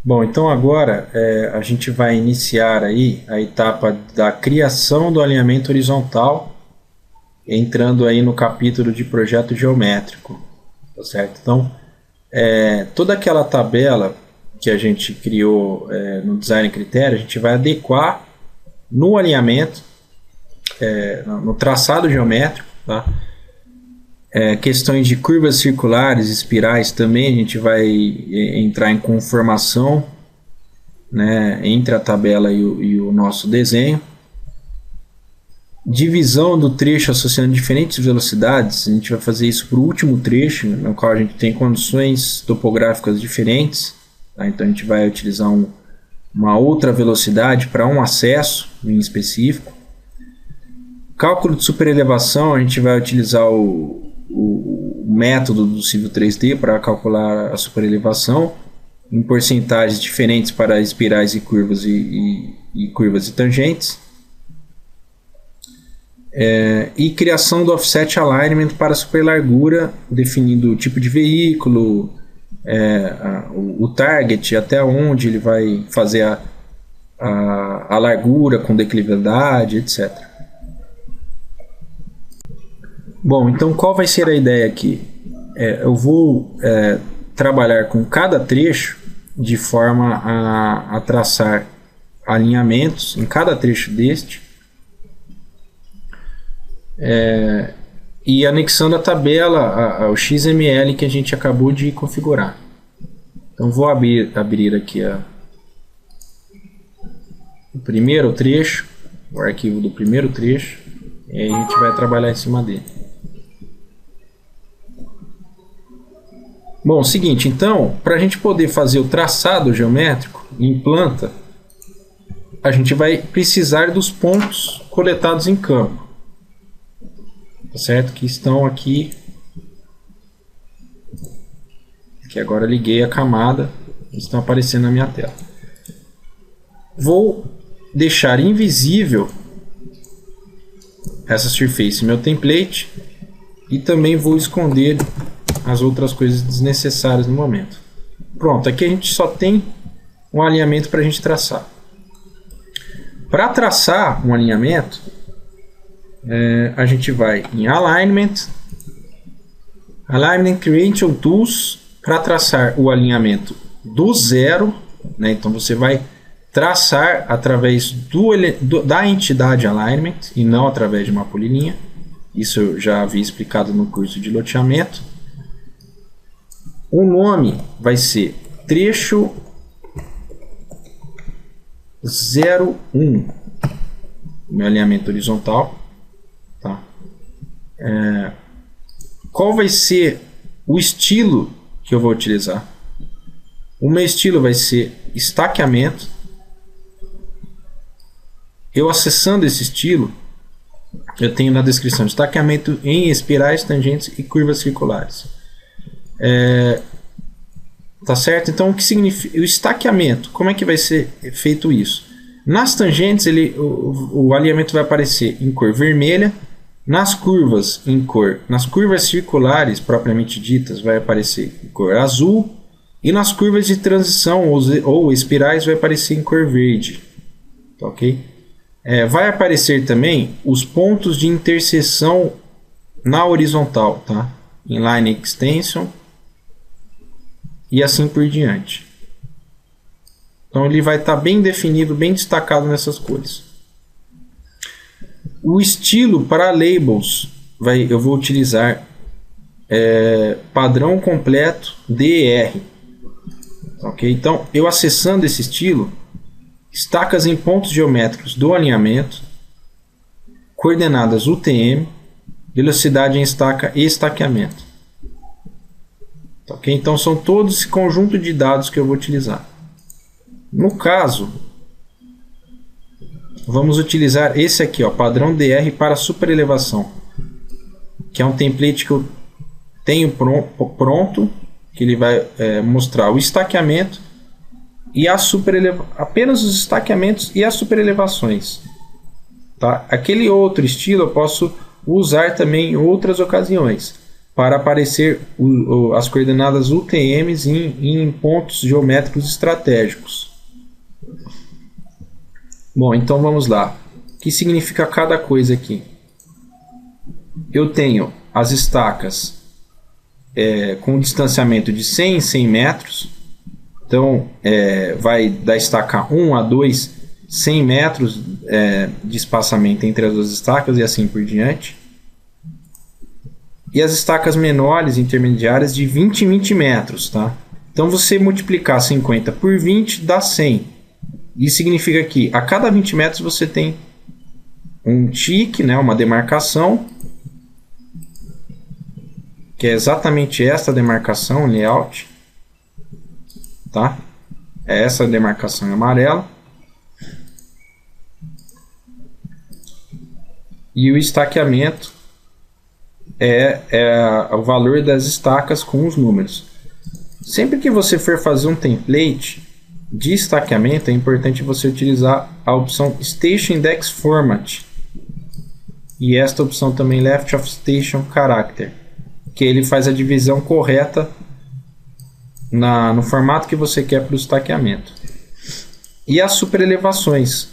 Bom, então agora a gente vai iniciar aí a etapa da criação do alinhamento horizontal, entrando aí no capítulo de projeto geométrico, tá certo? Então, toda aquela tabela que a gente criou no Design Critério, a gente vai adequar no alinhamento, no traçado geométrico, tá? Questões de curvas circulares, espirais também, a gente vai entrar em conformação, né, entre a tabela e o nosso desenho. Divisão do trecho associando diferentes velocidades, a gente vai fazer isso para o último trecho, no qual a gente tem condições topográficas diferentes, tá? Então a gente vai utilizar uma outra velocidade para um acesso em específico. Cálculo de superelevação, a gente vai utilizar o método do Civil 3D para calcular a superelevação em porcentagens diferentes para espirais e curvas e curvas e tangentes. E criação do offset alignment para superlargura, definindo o tipo de veículo, o target, até onde ele vai fazer a largura com declividade, etc. Bom, então qual vai ser a ideia aqui? Eu vou trabalhar com cada trecho de forma a traçar alinhamentos em cada trecho deste, e anexando a tabela ao XML que a gente acabou de configurar. Então vou abrir aqui o primeiro trecho, o arquivo do primeiro trecho, e aí a gente vai trabalhar em cima dele. Bom, seguinte, então, para a gente poder fazer o traçado geométrico em planta, a gente vai precisar dos pontos coletados em campo, tá certo? Que estão aqui, que agora liguei a camada, estão aparecendo na minha tela. Vou deixar invisível essa surface, meu template, e também vou esconder as outras coisas desnecessárias no momento. Pronto, aqui a gente só tem um alinhamento para a gente traçar. Para traçar um alinhamento, a gente vai em Alignment, Creation Tools, para traçar o alinhamento do zero, né? Então você vai traçar através da entidade Alignment e não através de uma polilinha. Isso eu já havia explicado no curso de loteamento. O nome vai ser trecho 01, meu alinhamento horizontal, tá? Qual vai ser o estilo que eu vou utilizar? O meu estilo vai ser estaqueamento. Eu acessando esse estilo, eu tenho na descrição estaqueamento em espirais, tangentes e curvas circulares. Tá certo? Então o que significa o estaqueamento? Como é que vai ser feito isso? Nas tangentes o alinhamento vai aparecer em cor vermelha, nas curvas nas curvas circulares propriamente ditas vai aparecer em cor azul, e nas curvas de transição ou espirais vai aparecer em cor verde, tá, ok? Vai aparecer também os pontos de interseção na horizontal, tá? Em line extension e assim por diante. Então ele vai estar bem definido, bem destacado nessas cores. O estilo para labels, eu vou utilizar padrão completo DR. Ok? Então eu acessando esse estilo, estacas em pontos geométricos do alinhamento, coordenadas UTM, velocidade em estaca e estaqueamento. Okay? Então são todos esse conjunto de dados que eu vou utilizar. No caso, vamos utilizar esse aqui, ó, padrão DR para superelevação, que é um template que eu tenho pronto, que ele vai mostrar o estaqueamento e apenas os estaqueamentos e as superelevações. Tá? Aquele outro estilo eu posso usar também em outras ocasiões. para aparecer as coordenadas UTMs em pontos geométricos estratégicos. Bom, então vamos lá. O que significa cada coisa aqui? Eu tenho as estacas com distanciamento de 100 em 100 metros. Então, vai da estaca 1 a 2, 100 metros de espaçamento entre as duas estacas e assim por diante. E as estacas menores, intermediárias, de 20 em 20 metros. Tá? Então, você multiplicar 50 por 20 dá 100. Isso significa que a cada 20 metros você tem um tique, né, uma demarcação, que é exatamente esta demarcação, layout. Tá? É essa demarcação em amarelo. E o estaqueamento é o valor das estacas com os números. Sempre que você for fazer um template de estaqueamento, é importante você utilizar a opção Station Index Format. E esta opção também Left of Station Character, que ele faz a divisão correta no formato que você quer para o estaqueamento. E as superelevações,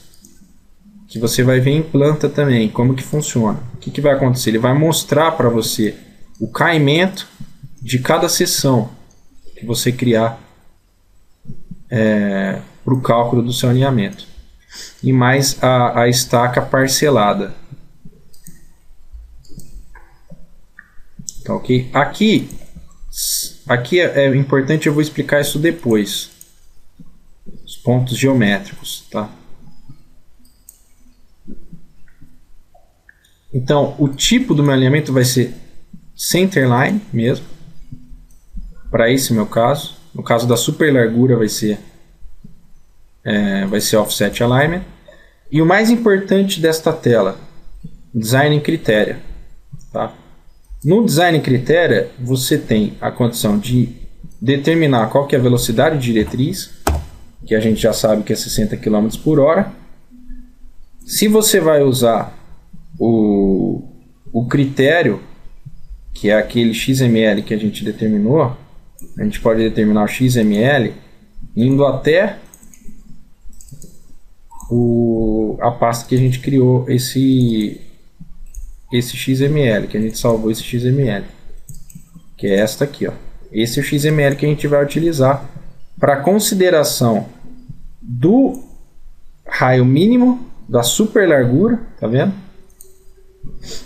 que você vai ver em planta também, como que funciona. O que vai acontecer? Ele vai mostrar para você o caimento de cada seção que você criar para o cálculo do seu alinhamento. E mais a estaca parcelada. Tá, ok? Aqui é importante, eu vou explicar isso depois. Os pontos geométricos, tá? Então, o tipo do meu alinhamento vai ser centerline mesmo. Para esse meu caso. No caso da super largura vai ser offset alignment. E o mais importante desta tela, design critério. Tá? No design critério, você tem a condição de determinar qual que é a velocidade diretriz, que a gente já sabe que é 60 km por hora. Se você vai usar o critério, que é aquele XML que a gente determinou, a gente pode determinar o XML indo até a pasta que a gente criou esse XML, que a gente salvou esse XML, que é esta aqui, ó. Esse é o XML que a gente vai utilizar para consideração do raio mínimo da super largura, tá vendo?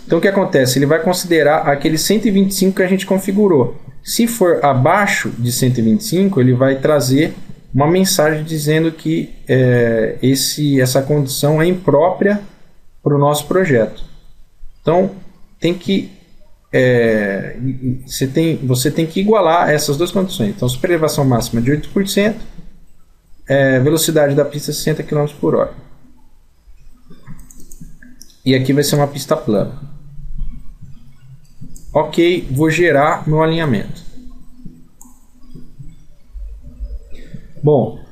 Então o que acontece? Ele vai considerar aquele 125 que a gente configurou. Se for abaixo de 125, ele vai trazer uma mensagem dizendo que essa condição é imprópria para o nosso projeto. Então você tem que igualar essas duas condições. Então, superelevação máxima de 8%, velocidade da pista 60 km por hora. E aqui vai ser uma pista plana. Ok, vou gerar meu alinhamento. Bom,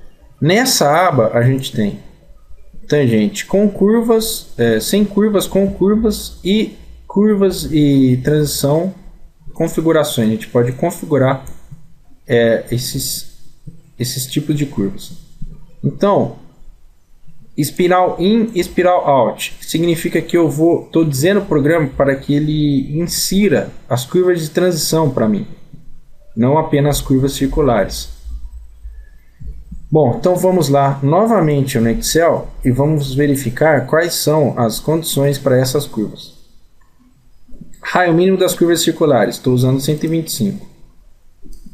nessa aba a gente tem tangente com curvas, sem curvas, com curvas e transição, configurações. A gente pode configurar esses tipos de curvas. Então, espiral in, espiral out, significa que eu estou dizendo ao programa para que ele insira as curvas de transição para mim, não apenas curvas circulares. Bom, então vamos lá novamente no Excel e vamos verificar quais são as condições para essas curvas. Raio mínimo das curvas circulares, estou usando 125.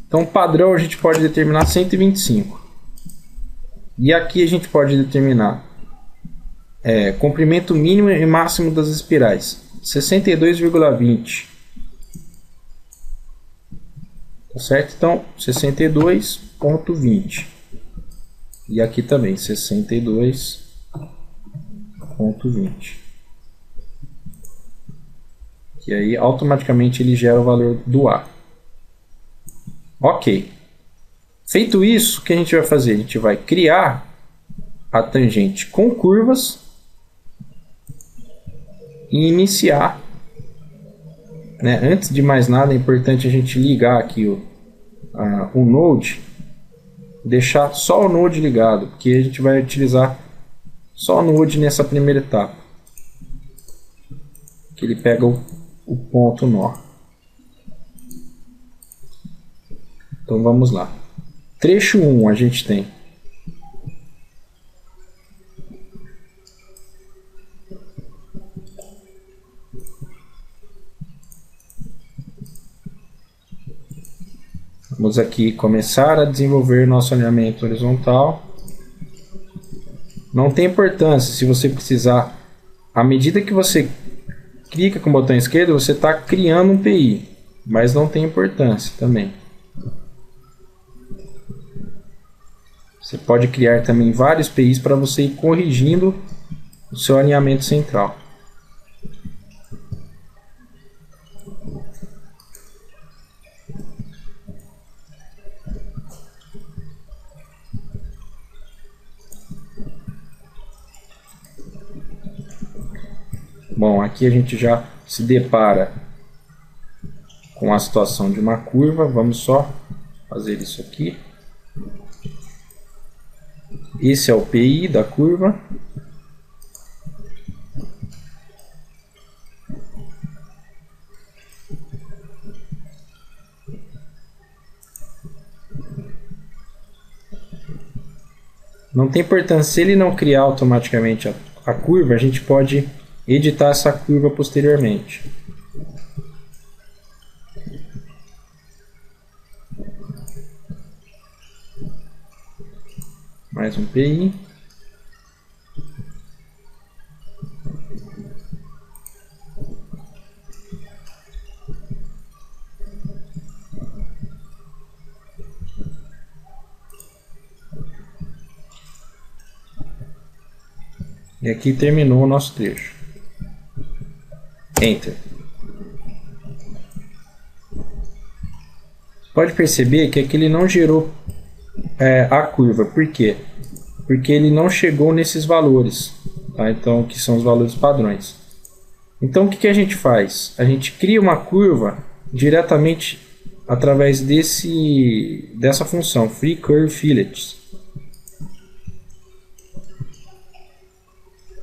Então padrão a gente pode determinar 125. E aqui a gente pode determinar comprimento mínimo e máximo das espirais, 62,20. Tá certo? Então 62,20. E aqui também 62,20. E aí automaticamente ele gera o valor do A. Ok. Feito isso, o que a gente vai fazer? A gente vai criar a tangente com curvas e iniciar né? Antes de mais nada, é importante a gente ligar aqui o Node, deixar só o Node ligado, porque a gente vai utilizar só o Node nessa primeira etapa, que ele pega o ponto nó. Então vamos lá. Trecho 1 a gente tem vamos aqui começar a desenvolver nosso alinhamento horizontal. Não tem importância se você precisar. À medida que você clica com o botão esquerdo, você está criando um PI, mas não tem importância também. Você pode criar também vários PIs para você ir corrigindo o seu alinhamento central. Bom, aqui a gente já se depara com a situação de uma curva. Vamos só fazer isso aqui. Esse é o PI da curva. Não tem importância, se ele não criar automaticamente a curva, a gente pode editar essa curva posteriormente. Mais um PI. E aqui terminou o nosso trecho. Enter. Pode perceber que aqui ele não gerou a curva. Por quê? Porque ele não chegou nesses valores, tá? Então, que são os valores padrões. Então, o que a gente faz? A gente cria uma curva diretamente através dessa função, Free Curve Fillets.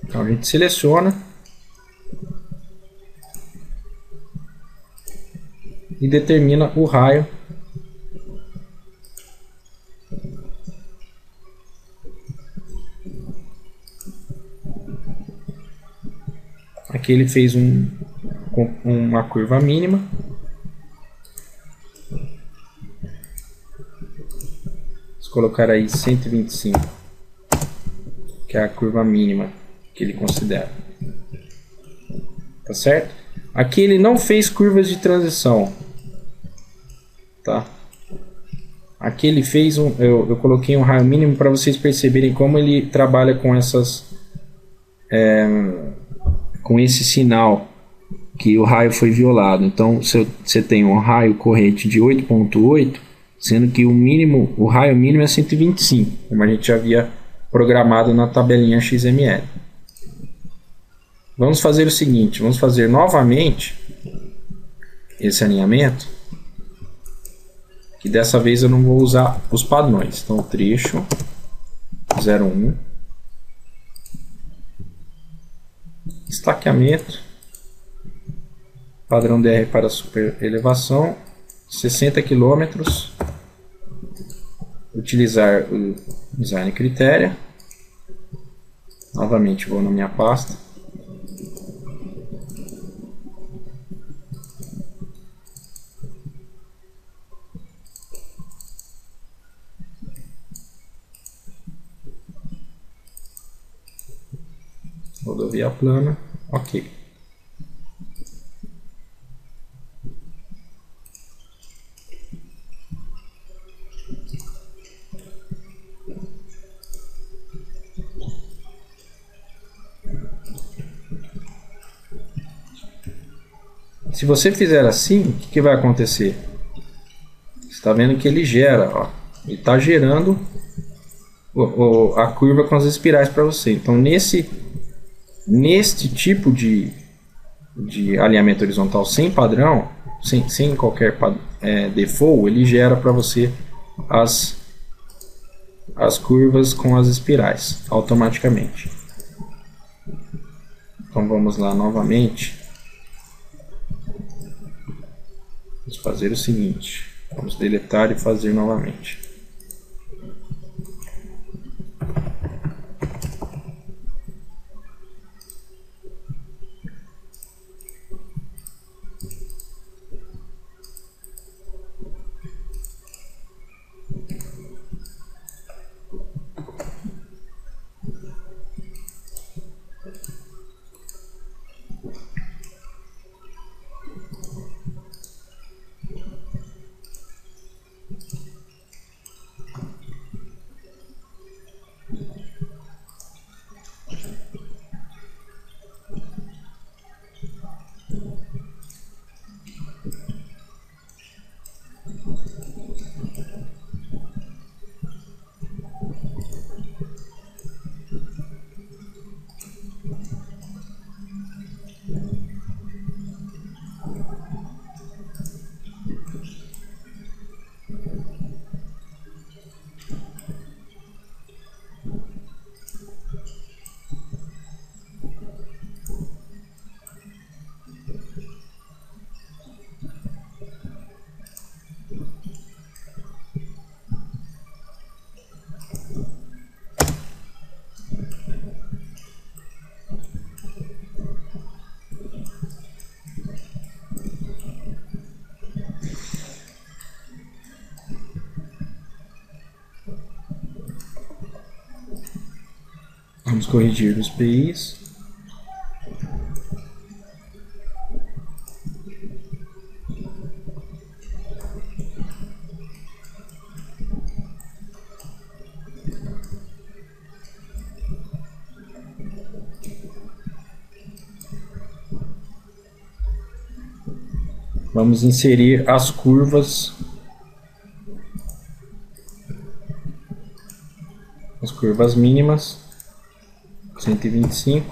Então, a gente seleciona e determina o raio aqui. Ele fez uma curva mínima. Vamos colocar aí 125, que é a curva mínima que ele considera. Tá certo? Aqui ele não fez curvas de transição, tá? Aqui ele fez eu coloquei um raio mínimo para vocês perceberem como ele trabalha com essas com esse sinal que o raio foi violado. Então, se você tem um raio corrente de 8.8, sendo que o raio mínimo é 125, como a gente já havia programado na tabelinha XML. Vamos fazer o seguinte, vamos fazer novamente esse alinhamento, que dessa vez eu não vou usar os padrões. Então, trecho 01, estaqueamento, padrão DR para super elevação, 60 km, utilizar o design critério. Novamente vou na minha pasta, rodovia plana, ok. Se você fizer assim, o que vai acontecer? Você está vendo que ele gera, ó, ele está gerando a curva com as espirais para você. Então, neste tipo de de alinhamento horizontal sem padrão, sem qualquer default, ele gera para você as curvas com as espirais automaticamente. Então vamos lá novamente. Vamos fazer o seguinte, vamos deletar e fazer novamente. Vamos corrigir os PIs. Vamos inserir as curvas. As curvas mínimas. 125.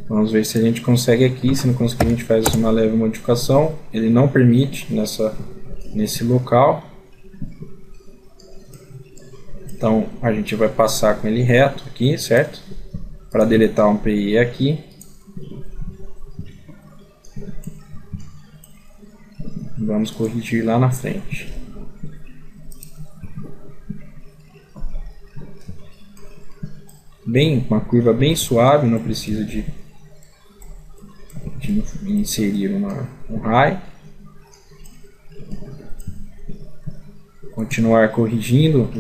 Vamos ver se a gente consegue aqui. Se não conseguir, a gente faz uma leve modificação. Ele não permite nesse local. Então a gente vai passar com ele reto aqui, certo? Para deletar um PI aqui. Vamos corrigir lá na frente. Uma curva bem suave, não precisa de inserir um raio. Continuar corrigindo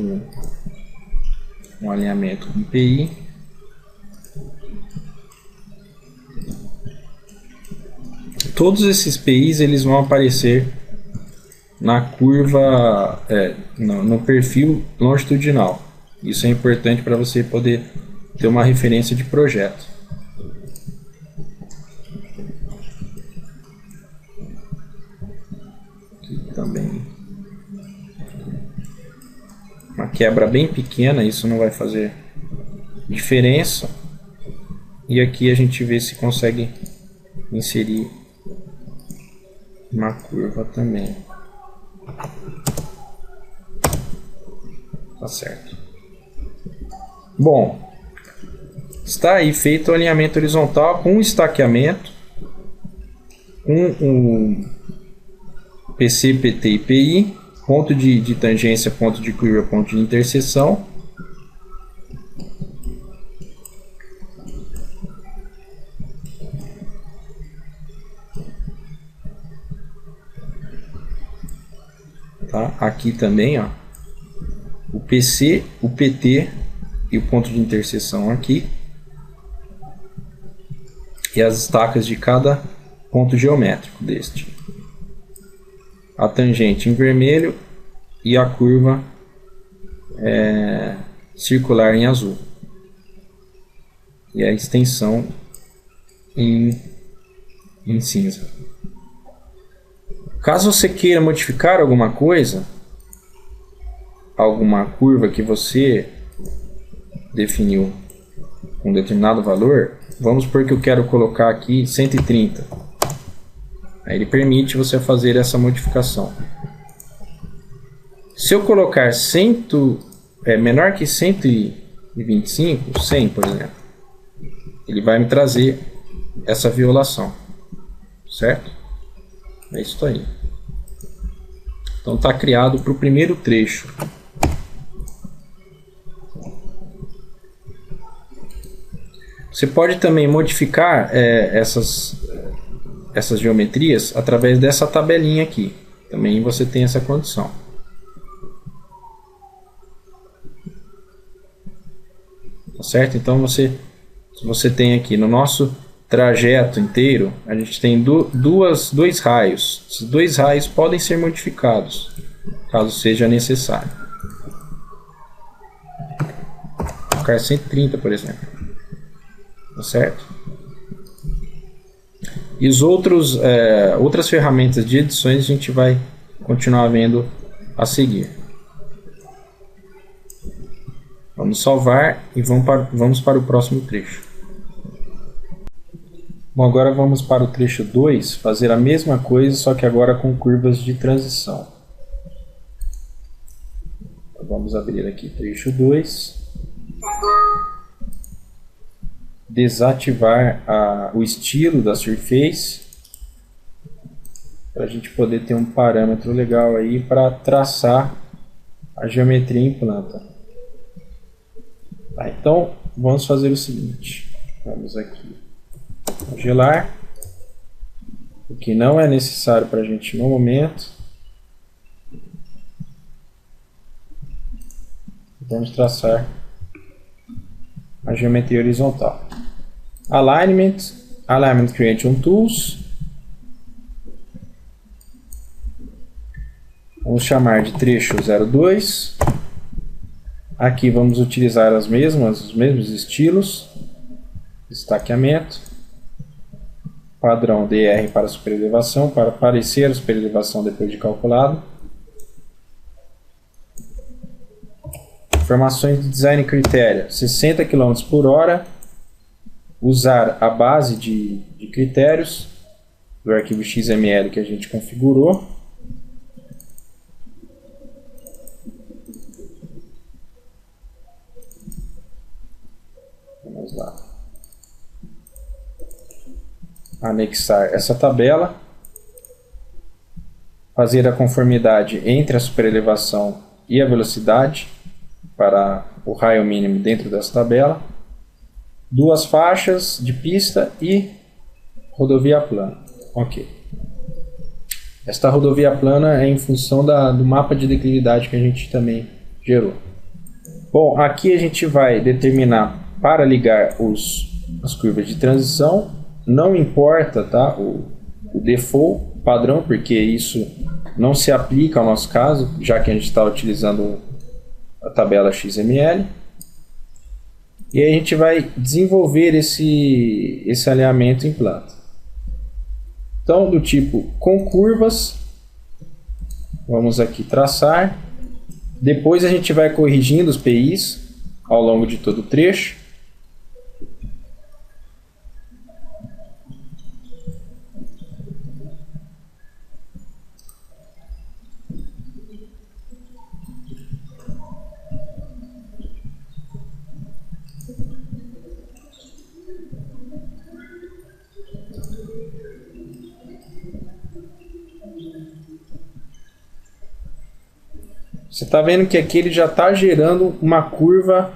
um alinhamento com PI. Todos esses PIs eles vão aparecer na curva, no perfil longitudinal. Isso é importante para você poder ter uma referência de projeto. Aqui também uma quebra bem pequena, isso não vai fazer diferença. E aqui a gente vê se consegue inserir uma curva também. Tá certo. Bom, está aí feito o alinhamento horizontal com estaqueamento, com o PC, PT e PI, ponto de tangência, ponto de curva, ponto de interseção. Tá? Aqui também, ó, o PC, o PT e o ponto de interseção aqui. E as estacas de cada ponto geométrico deste. A tangente em vermelho e a curva circular em azul. E a extensão em cinza. Caso você queira modificar alguma coisa, alguma curva que você definiu um determinado valor, vamos supor que eu quero colocar aqui 130. Aí ele permite você fazer essa modificação. Se eu colocar menor que 125, 100 por exemplo, ele vai me trazer essa violação, certo? É isso aí. Então está criado para o primeiro trecho. Você pode também modificar essas geometrias através dessa tabelinha aqui. Também você tem essa condição. Tá certo? Então você tem aqui no nosso trajeto inteiro, a gente tem dois raios. Esses dois raios podem ser modificados, caso seja necessário. Vou colocar 130, por exemplo. Tá certo? E outras ferramentas de edições a gente vai continuar vendo a seguir. Vamos salvar e vamos para o próximo trecho. Bom, agora vamos para o trecho 2, fazer a mesma coisa, só que agora com curvas de transição. Então, vamos abrir aqui trecho 2. Desativar o estilo da Surface, para a gente poder ter um parâmetro legal aí para traçar a geometria em planta. Tá, então, vamos fazer o seguinte. Vamos aqui congelar, o que não é necessário para a gente no momento. Vamos traçar a geometria horizontal. Alignment Creation Tools. Vamos chamar de trecho 02. Aqui vamos utilizar os mesmos estilos. Destaqueamento. Padrão DR para superelevação, para aparecer a superelevação depois de calculado. Informações de design critério: 60 km por hora. Usar a base de critérios do arquivo XML que a gente configurou. Vamos lá. Anexar essa tabela. Fazer a conformidade entre a superelevação e a velocidade para o raio mínimo dentro dessa tabela. 2 faixas de pista e rodovia plana. Ok. Esta rodovia plana é em função do mapa de declividade que a gente também gerou. Bom, aqui a gente vai determinar para ligar as curvas de transição. Não importa, tá, o default padrão, porque isso não se aplica ao nosso caso, já que a gente está utilizando a tabela XML. E aí a gente vai desenvolver esse alinhamento em planta. Então, do tipo com curvas, vamos aqui traçar. Depois a gente vai corrigindo os PIs ao longo de todo o trecho. Você está vendo que aqui ele já está gerando uma curva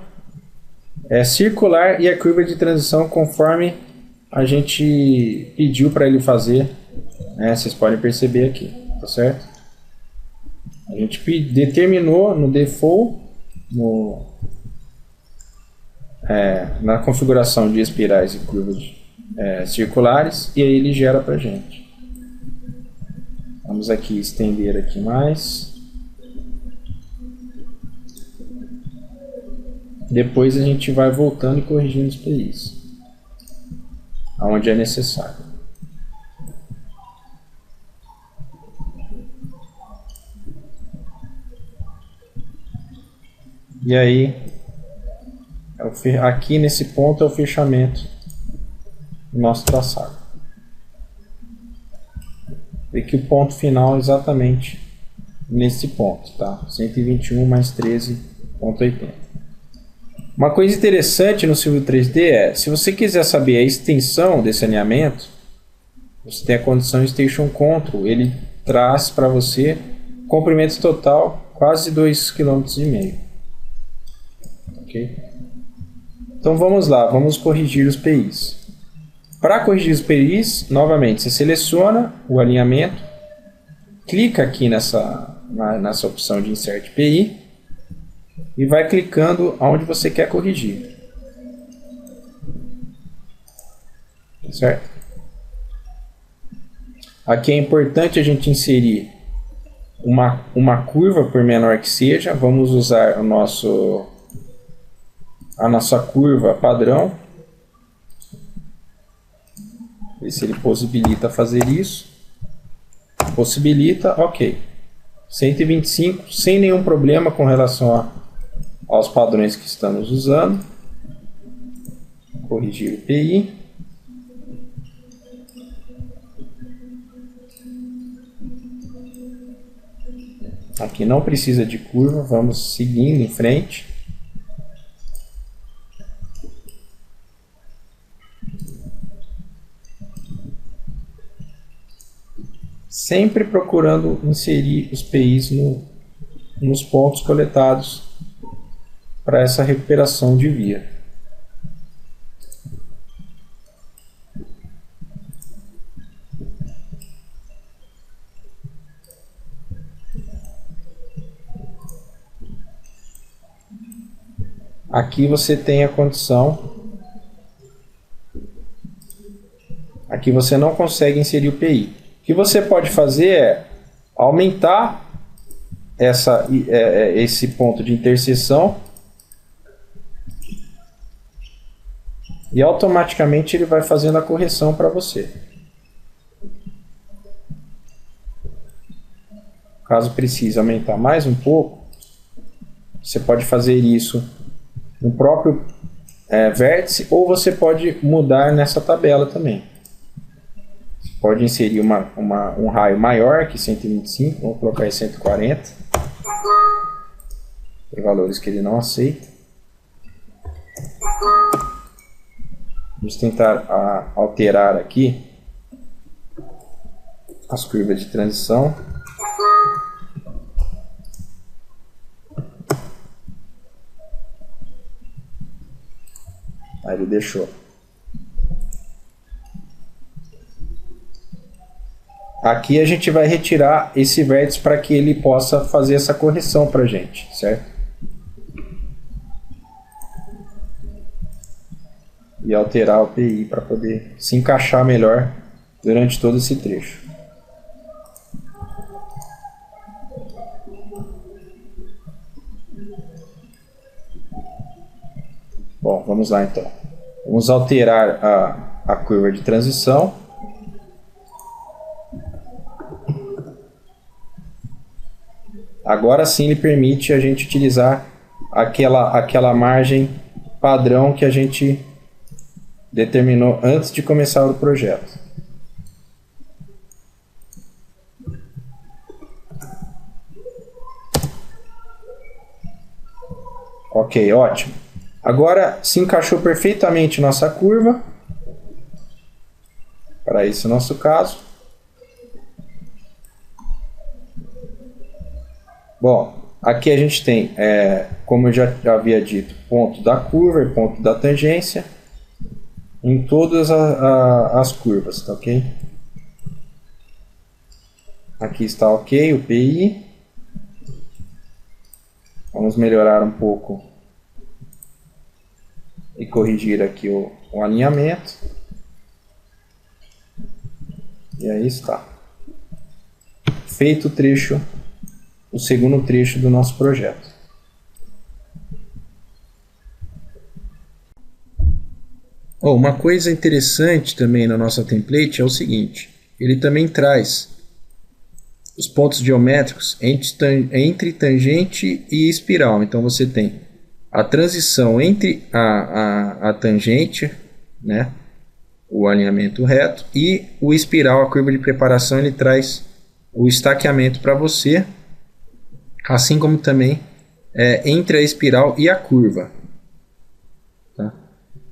circular e a curva de transição conforme a gente pediu para ele fazer. Vocês podem perceber aqui, tá certo? A gente determinou no default, na configuração de espirais e curvas circulares, e aí ele gera para a gente. Vamos aqui estender aqui mais. Depois a gente vai voltando e corrigindo os PIs, aonde é necessário. E aí, aqui nesse ponto é o fechamento do nosso traçado. Vê que o ponto final é exatamente nesse ponto, tá? 121 mais 13,80. Uma coisa interessante no Civil 3D é, se você quiser saber a extensão desse alinhamento, você tem a condição Station Control, ele traz para você comprimento total quase 2,5 km. Ok? Então vamos lá, vamos corrigir os PIs. Para corrigir os PIs, novamente, você seleciona o alinhamento, clica aqui nessa opção de Insert PI e vai clicando onde você quer corrigir. Certo? Aqui é importante a gente inserir uma curva, por menor que seja. Vamos usar a nossa curva padrão. Ver se ele possibilita fazer isso. Possibilita, ok. 125, sem nenhum problema com relação aos padrões que estamos usando. Corrigir o PI. Aqui não precisa de curva, vamos seguindo em frente. Sempre procurando inserir os PIs nos pontos coletados para essa recuperação de via. Aqui você tem a condição. Aqui você não consegue inserir o PI. O que você pode fazer é aumentar esse ponto de interseção e automaticamente ele vai fazendo a correção para você. Caso precise aumentar mais um pouco, você pode fazer isso no próprio vértice, ou você pode mudar nessa tabela também. Você pode inserir um raio maior que 125, vamos colocar aí 140. Tem valores que ele não aceita. Vamos tentar alterar aqui as curvas de transição. Aí ele deixou. Aqui a gente vai retirar esse vértice para que ele possa fazer essa correção para a gente, certo? E alterar o PI para poder se encaixar melhor durante todo esse trecho. Bom, vamos lá então. Vamos alterar a curva de transição. Agora sim ele permite a gente utilizar aquela margem padrão que a gente determinou antes de começar o projeto. Ok, ótimo. Agora se encaixou perfeitamente nossa curva. Para esse nosso caso. Bom, aqui a gente tem, como eu já havia dito, ponto da curva e ponto da tangência em todas as curvas, tá ok? Aqui está ok o PI. Vamos melhorar um pouco e corrigir aqui o alinhamento. E aí está. Feito o trecho. O segundo trecho do nosso projeto. Uma coisa interessante também na nossa template é o seguinte, ele também traz os pontos geométricos entre tangente e espiral. Então você tem a transição entre a tangente, né, o alinhamento reto, e o espiral, a curva de preparação, ele traz o estaqueamento para você, assim como também entre a espiral e a curva. Tá?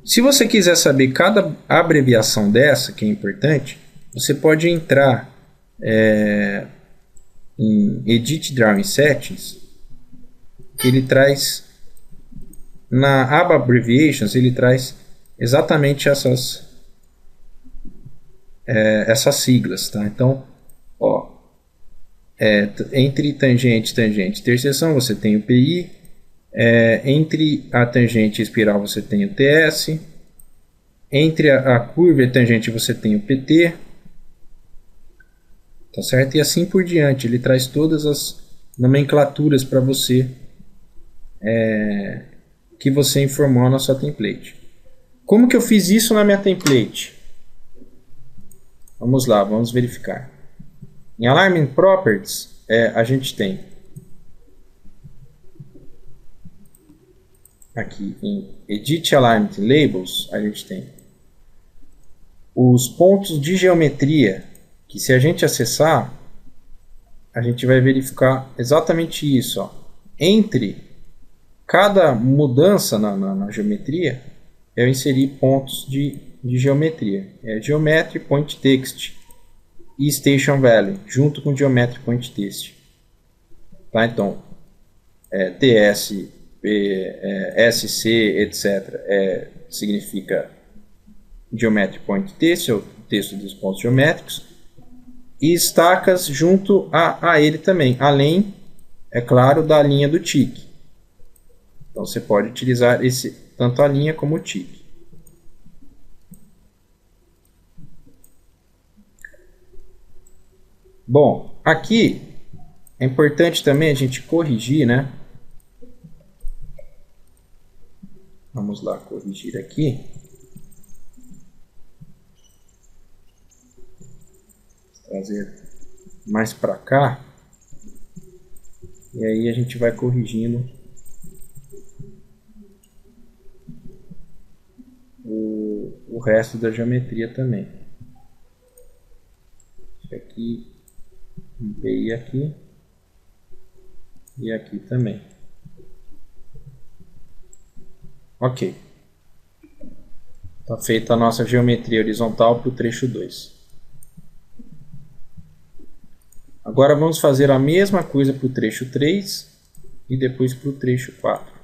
Se você quiser saber cada abreviação dessa, que é importante, você pode entrar em Edit Drawing Settings, que ele traz, na aba Abbreviations, ele traz exatamente essas siglas. Tá? Então, entre tangente, interseção, você tem o PI. Entre a tangente e a espiral, você tem o TS. Entre a curva e a tangente, você tem o PT. Tá certo? E assim por diante. Ele traz todas as nomenclaturas para você que você informou na sua template. Como que eu fiz isso na minha template? Vamos lá, vamos verificar. Em Alignment Properties, a gente tem aqui em Edit Alignment Labels, a gente tem os pontos de geometria, que se a gente acessar, a gente vai verificar exatamente isso. Ó. Entre cada mudança na geometria, eu inseri pontos de geometria. Geometry Point Text e Station Value, junto com Geometry Point Text. Tá? Então, TS, SC, etc. Significa Geometry Point Text, é o texto dos pontos geométricos, e estacas junto a ele também, além, é claro, da linha do tique. Então você pode utilizar tanto a linha como o tique. Bom, aqui é importante também a gente corrigir, né? Vamos lá, corrigir aqui. Trazer mais para cá. E aí a gente vai corrigindo o resto da geometria também. Aqui, um PI aqui e aqui também. Ok. Está feita a nossa geometria horizontal para o trecho 2. Agora vamos fazer a mesma coisa para o trecho 3 e depois para o trecho 4.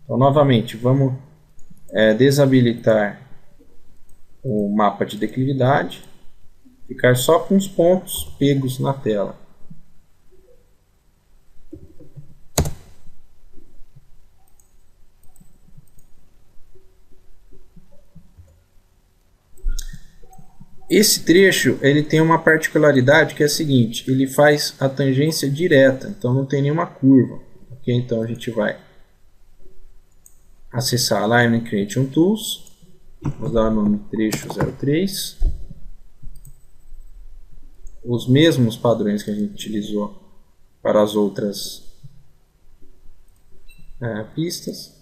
Então, novamente, vamos desabilitar o mapa de declividade, ficar só com os pontos pegos na tela. Esse trecho ele tem uma particularidade que é a seguinte: ele faz a tangência direta, então não tem nenhuma curva. Okay? Então a gente vai acessar Alignment Creation Tools, vou dar o nome trecho 03, os mesmos padrões que a gente utilizou para as outras pistas,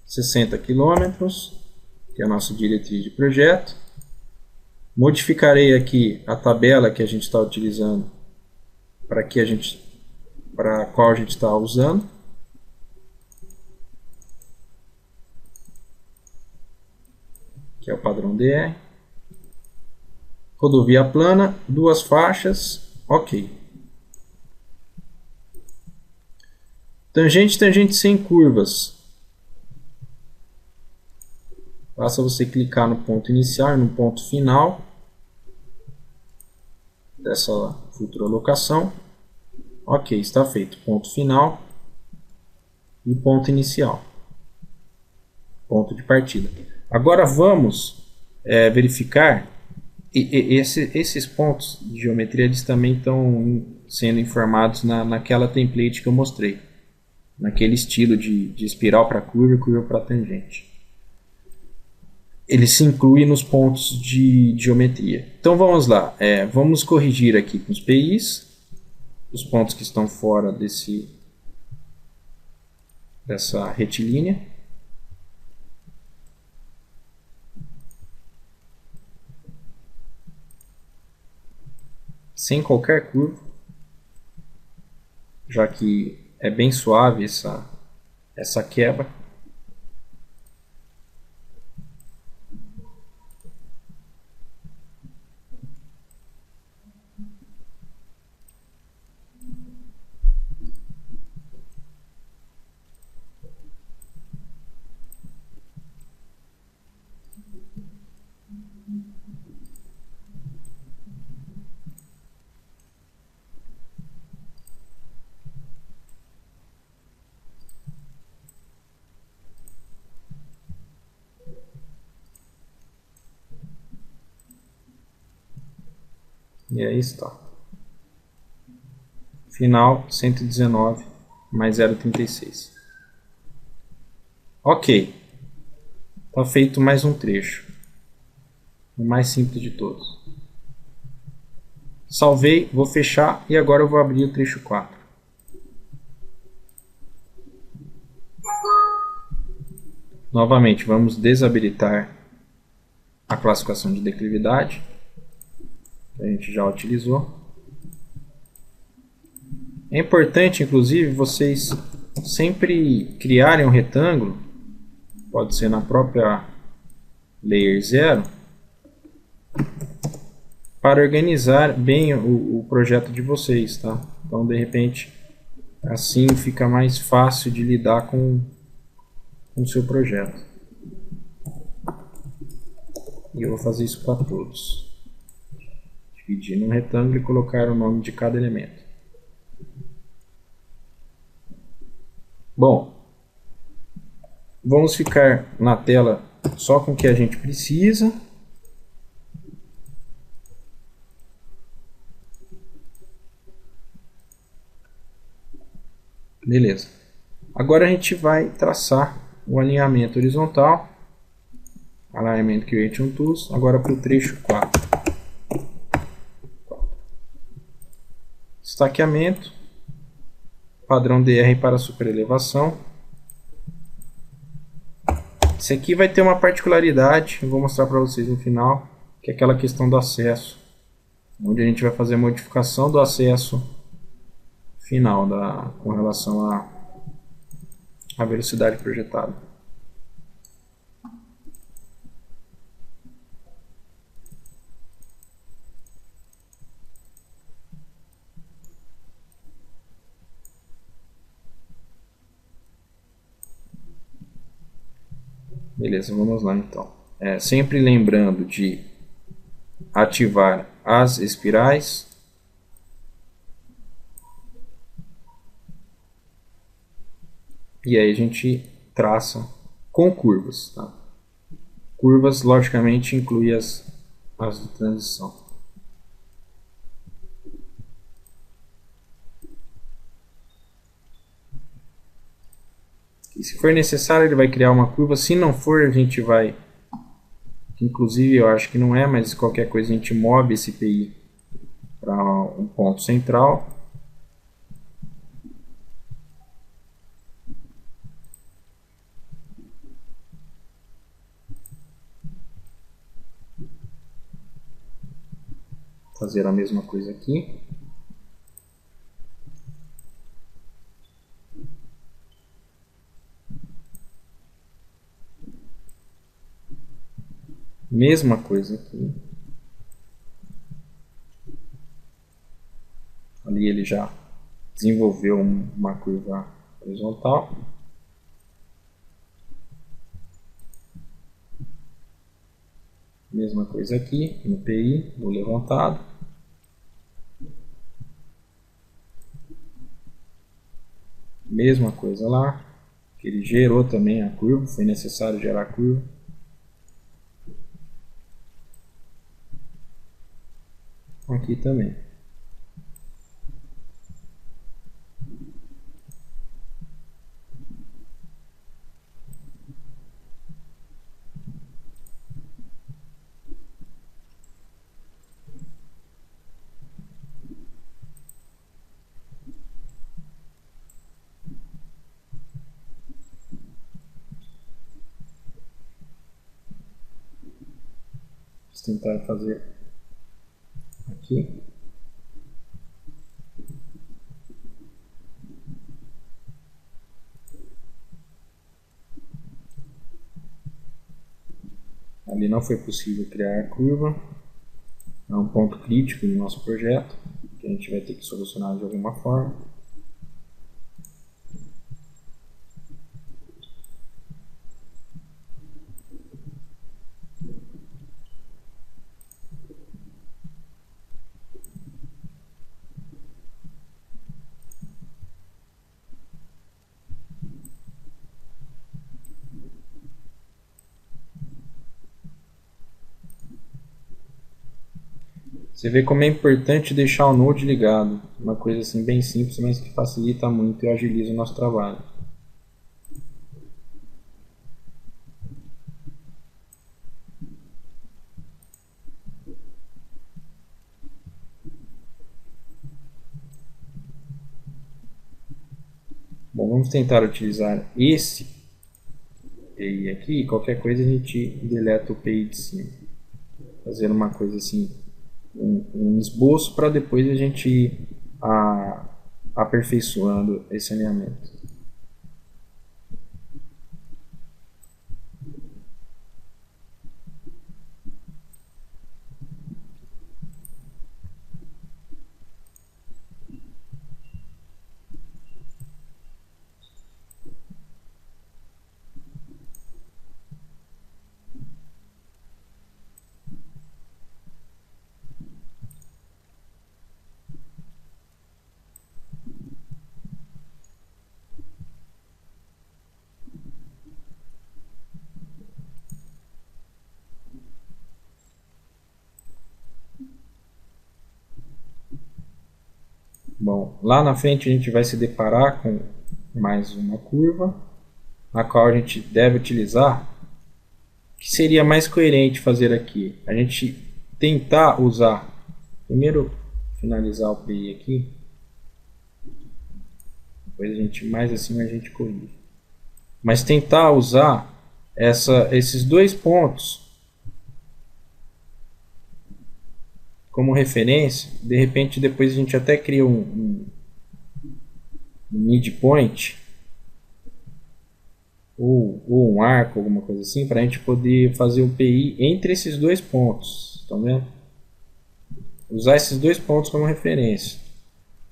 60 km, que é a nossa diretriz de projeto. Modificarei aqui a tabela que a gente está utilizando para a qual a gente está usando. Que é o padrão DR. Rodovia plana, 2 faixas, ok. Tangente sem curvas. Basta você clicar no ponto inicial e no ponto final dessa futura locação. Ok, está feito. Ponto final e ponto inicial. Ponto de partida. Agora vamos verificar. Esses pontos de geometria eles também estão sendo informados naquela template que eu mostrei. Naquele estilo de espiral para curva e curva para tangente. Ele se inclui nos pontos de geometria. Então vamos lá, vamos corrigir aqui com os PIs. os pontos que estão fora dessa retilínea. Sem qualquer curva, já que é bem suave essa quebra. E aí está. Final 119 mais 0,36. Ok. Está feito mais um trecho. O mais simples de todos. Salvei, vou fechar e agora eu vou abrir o trecho 4. Novamente, vamos desabilitar a classificação de declividade, que a gente já utilizou. É importante, inclusive, vocês sempre criarem um retângulo, pode ser na própria Layer 0, para organizar bem o projeto de vocês, tá? Então, de repente, assim fica mais fácil de lidar com o seu projeto. E eu vou fazer isso para todos. Dividir num retângulo e colocar o nome de cada elemento. Bom, vamos ficar na tela só com o que a gente precisa. Beleza. Agora a gente vai traçar o alinhamento horizontal. Alignment Creation Tools. Agora para o trecho 4. Estaqueamento. Padrão DR para superelevação. Esse aqui vai ter uma particularidade, eu vou mostrar para vocês no final, que é aquela questão do acesso, onde a gente vai fazer a modificação do acesso final com relação à velocidade projetada. Beleza, vamos lá então. Sempre lembrando de ativar as espirais. E aí a gente traça com curvas. Tá? Curvas, logicamente, inclui as de transição. E se for necessário, ele vai criar uma curva. Se não for, a gente vai... Inclusive, eu acho que não é, mas qualquer coisa a gente move esse PI para um ponto central. Fazer a mesma coisa aqui. Mesma coisa aqui. Ali ele já desenvolveu uma curva horizontal. Mesma coisa aqui, no PI, no levantado. Mesma coisa lá. Ele gerou também a curva, foi necessário gerar a curva. Aqui também. Vamos tentar fazer aqui. Ali não foi possível criar a curva. É um ponto crítico do nosso projeto, que a gente vai ter que solucionar de alguma forma. Você vê como é importante deixar o Node ligado. Uma coisa assim bem simples, mas que facilita muito e agiliza o nosso trabalho. Bom, vamos tentar utilizar esse PI aqui. Qualquer coisa a gente deleta o PI de cima. Fazer uma coisa assim, um esboço para depois a gente ir aperfeiçoando esse alinhamento. Bom, lá na frente a gente vai se deparar com mais uma curva, a qual a gente deve utilizar. O que seria mais coerente fazer aqui? A gente tentar usar, primeiro finalizar o PI aqui, depois a gente mais acima a gente corrige. Mas tentar usar esses dois pontos como referência, de repente depois a gente até cria um midpoint ou um arco, alguma coisa assim, para a gente poder fazer um PI entre esses dois pontos. Estão vendo? Usar esses dois pontos como referência,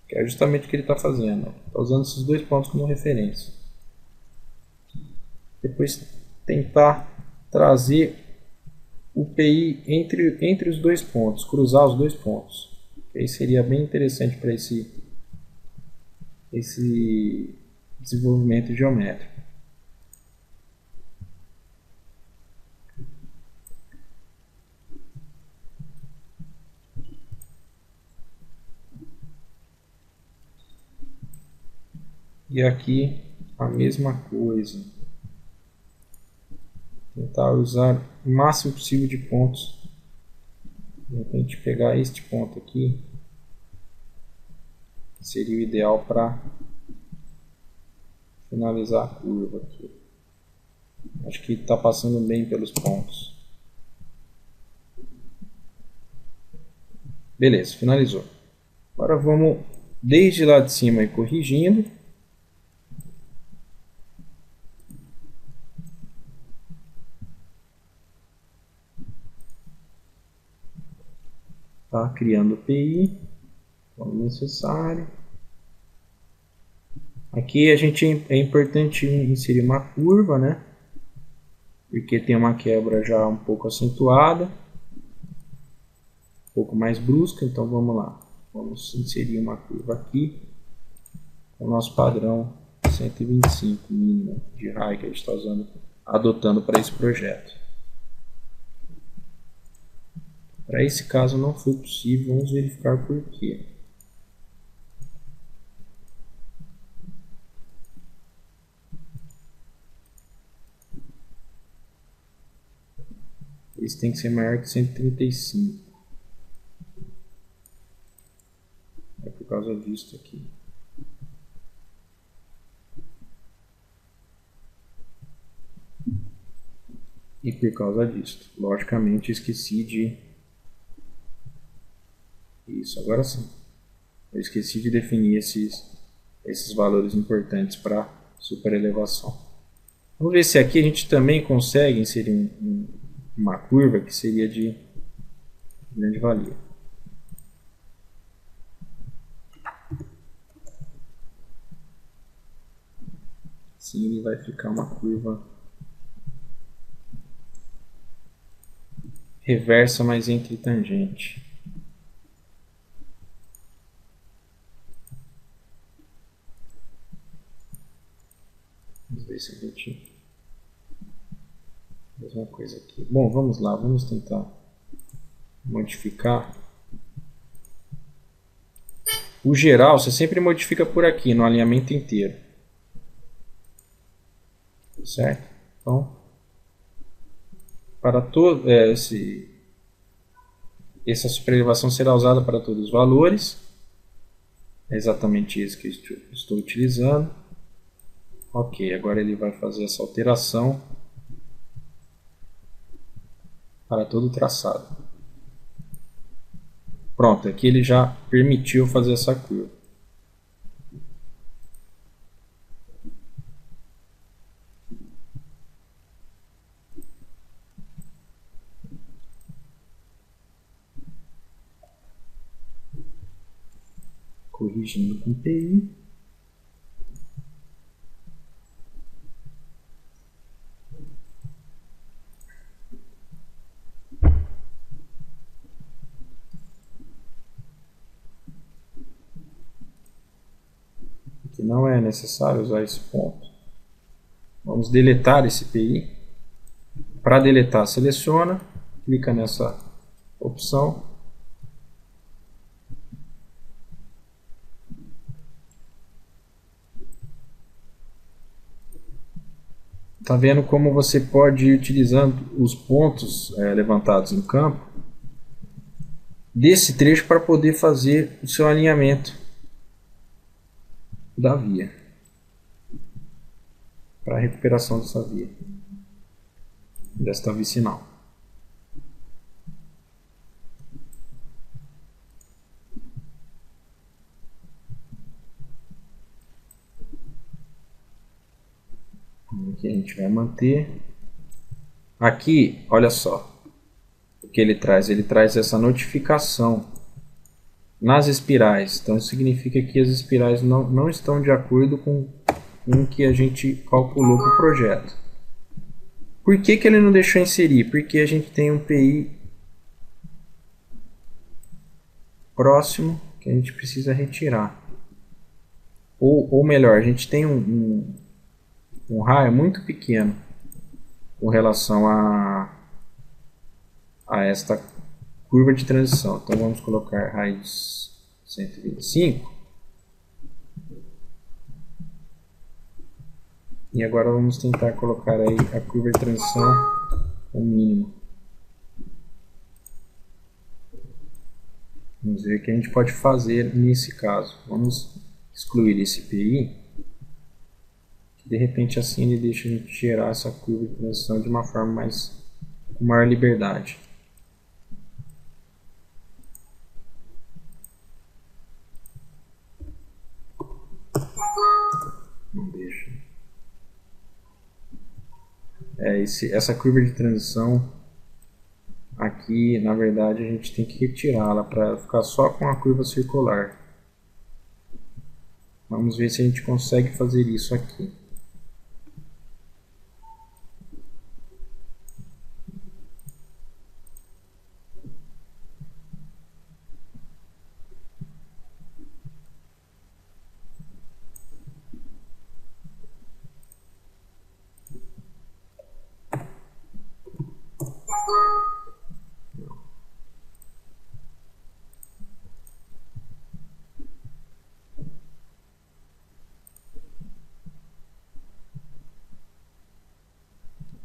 que é justamente o que ele está fazendo. Está usando esses dois pontos como referência. Depois tentar trazer o PI entre os dois pontos, cruzar os dois pontos. Aí seria bem interessante para esse desenvolvimento geométrico. E aqui a mesma coisa. Tentar usar o máximo possível de pontos. De repente pegar este ponto aqui, que seria o ideal para finalizar a curva aqui. Acho que está passando bem pelos pontos. Beleza, finalizou. Agora vamos desde lá de cima ir corrigindo. Tá criando PI, quando necessário. Aqui é importante inserir uma curva, né? Porque tem uma quebra já um pouco acentuada, um pouco mais brusca, então vamos lá. Vamos inserir uma curva aqui, com o nosso padrão 125 mínimo de raio que a gente está adotando para esse projeto. Para esse caso não foi possível, vamos verificar por quê. Esse tem que ser maior que 135. É por causa disso aqui. E por causa disso, logicamente, esqueci de... Isso, agora sim. Eu esqueci de definir esses valores importantes para superelevação. Vamos ver se aqui a gente também consegue inserir uma curva que seria de grande valia. Assim ele vai ficar uma curva reversa, mas entre tangente. Vamos ver se a gente... Mesma coisa aqui. Bom, vamos lá, vamos tentar modificar. O geral você sempre modifica por aqui, no alinhamento inteiro. Certo? Então, para todo essa superelevação será usada para todos os valores. É exatamente isso que eu estou utilizando. Ok, agora ele vai fazer essa alteração para todo o traçado. Pronto, aqui ele já permitiu fazer essa curva. Corrigindo com TI. Aqui não é necessário usar esse ponto. Vamos deletar esse PI. Para deletar, seleciona, clica nessa opção. Está vendo como você pode ir utilizando os pontos levantados em campo desse trecho para poder fazer o seu alinhamento da via, para a recuperação dessa via, desta vicinal. Aqui a gente vai manter. Aqui, olha só o que ele traz. Ele traz essa notificação nas espirais. Então isso significa que as espirais não estão de acordo com o que a gente calculou para o projeto. Por que ele não deixou inserir? Porque a gente tem um PI próximo que a gente precisa retirar. Ou melhor, a gente tem um raio muito pequeno com relação a esta curva de transição. Então vamos colocar raiz 125. E agora vamos tentar colocar aí a curva de transição ao mínimo. Vamos ver o que a gente pode fazer nesse caso. Vamos excluir esse PI. De repente assim ele deixa a gente gerar essa curva de transição de uma forma com maior liberdade. Não deixa. Essa curva de transição aqui, na verdade, a gente tem que retirá-la para ficar só com a curva circular. Vamos ver se a gente consegue fazer isso aqui.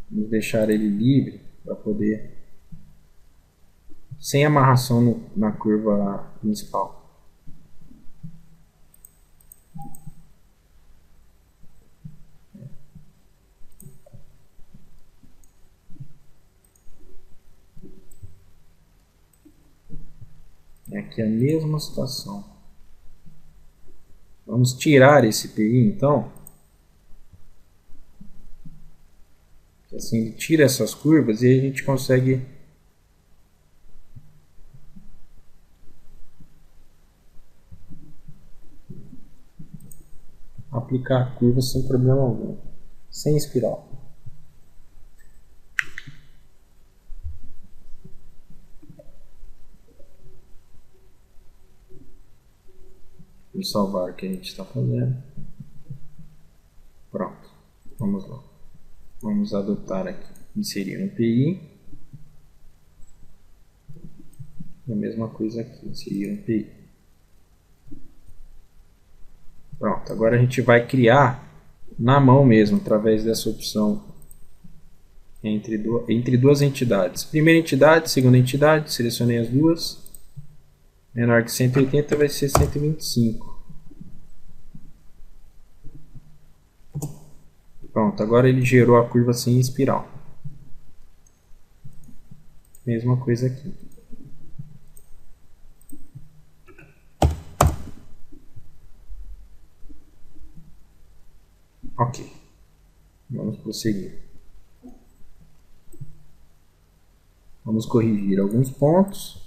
Vamos deixar ele livre para poder, sem amarração na curva principal. aqui a mesma situação. Vamos tirar esse PI, então. Assim, ele tira essas curvas e aí a gente consegue aplicar a curva sem problema algum, sem espiral. Vou salvar o que a gente está fazendo. Pronto, vamos lá. Vamos adotar aqui, inserir um PI. E a mesma coisa aqui, inserir um PI. Pronto, agora a gente vai criar na mão mesmo, através dessa opção entre duas entidades. Primeira entidade, segunda entidade, selecionei as duas. Menor que 180 vai ser 125. Pronto, agora ele gerou a curva sem espiral. Mesma coisa aqui. Ok. Vamos prosseguir. Vamos corrigir alguns pontos.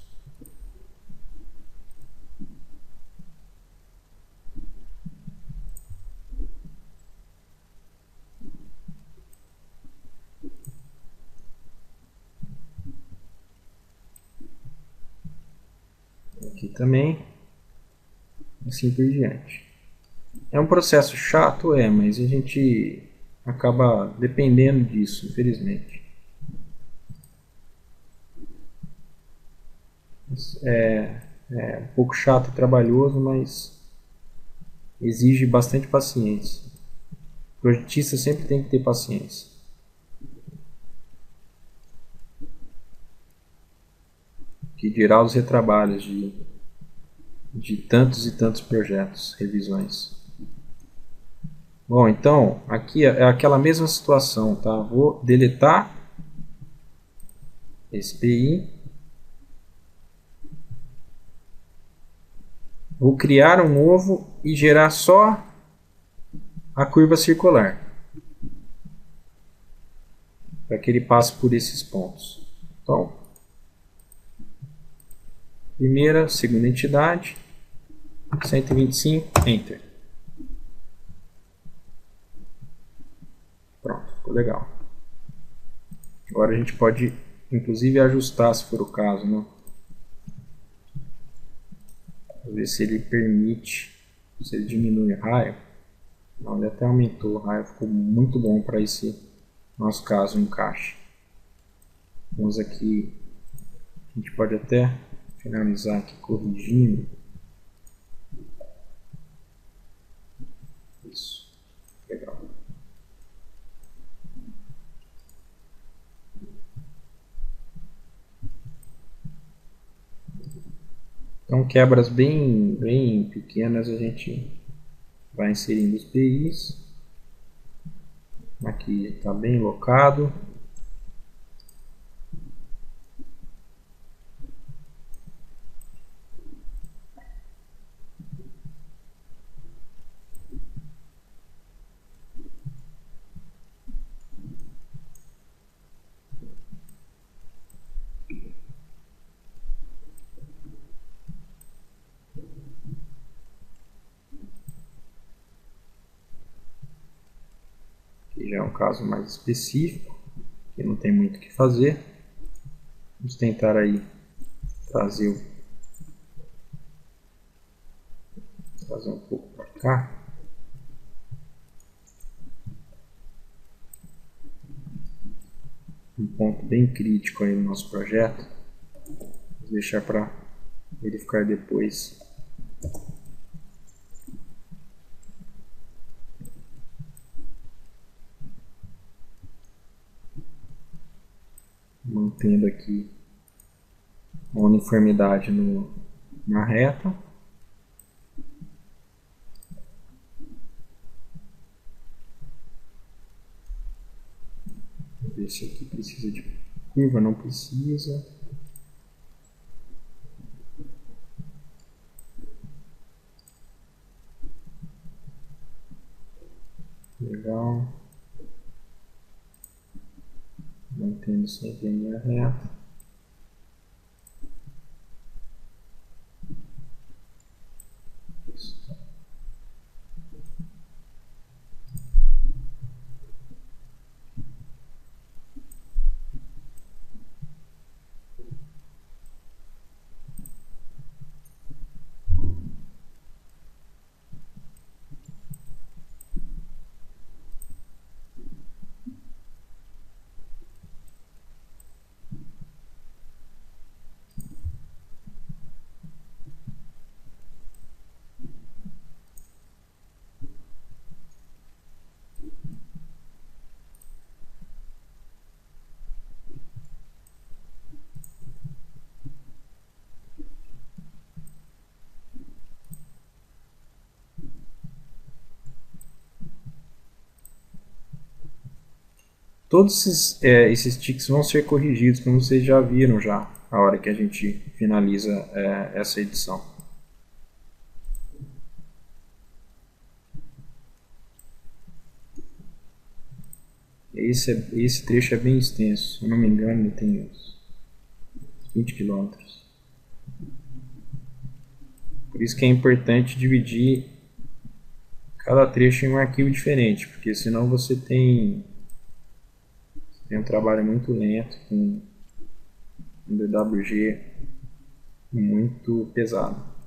Aqui também. Assim por diante. É um processo chato, mas a gente acaba dependendo disso, infelizmente. É um pouco chato e trabalhoso, mas exige bastante paciência. O projetista sempre tem que ter paciência. Que dirá os retrabalhos de tantos e tantos projetos, revisões. Bom, então, aqui é aquela mesma situação, tá? Vou deletar esse PI. Vou criar um novo e gerar só a curva circular. Para que ele passe por esses pontos. Então, primeira, segunda entidade, 125, Enter. Pronto, ficou legal. Agora a gente pode, inclusive, ajustar se for o caso, né? Vou ver se ele permite, se ele diminui o raio. Não, ele até aumentou o raio, ficou muito bom para esse nosso caso, encaixe. Vamos aqui, a gente pode até finalizar aqui corrigindo. Isso, legal. Então, quebras bem pequenas a gente vai inserindo os PIs. Aqui está bem locado. Aqui já é um caso mais específico, que não tem muito o que fazer. Vamos tentar aí trazer um pouco para cá. Um ponto bem crítico aí no nosso projeto. Vou deixar para verificar depois. Mantendo aqui a uniformidade na reta. Vou ver se aqui precisa de curva, não precisa. Legal. Mantendo sempre a linha reta. Todos esses tics vão ser corrigidos, como vocês já viram já, a hora que a gente finaliza essa edição. Esse trecho é bem extenso, se eu não me engano ele tem uns 20 quilômetros. Por isso que é importante dividir cada trecho em um arquivo diferente, porque senão você tem um trabalho muito lento, com um DWG muito pesado.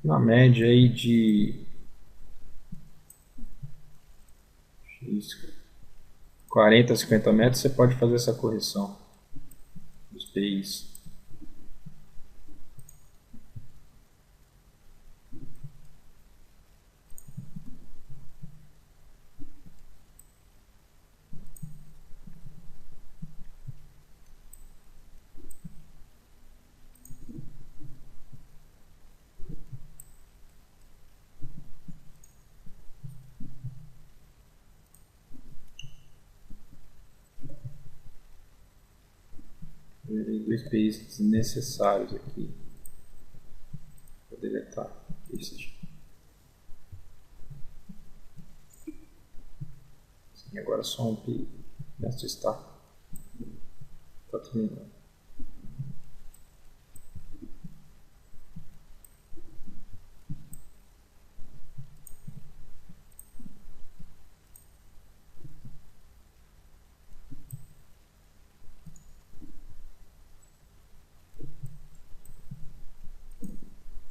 Na média aí de 40 a 50 metros você pode fazer essa correção dos PIs. Dois PIs desnecessários aqui. Vou deletar este. E agora só um PI. Nesta está terminando.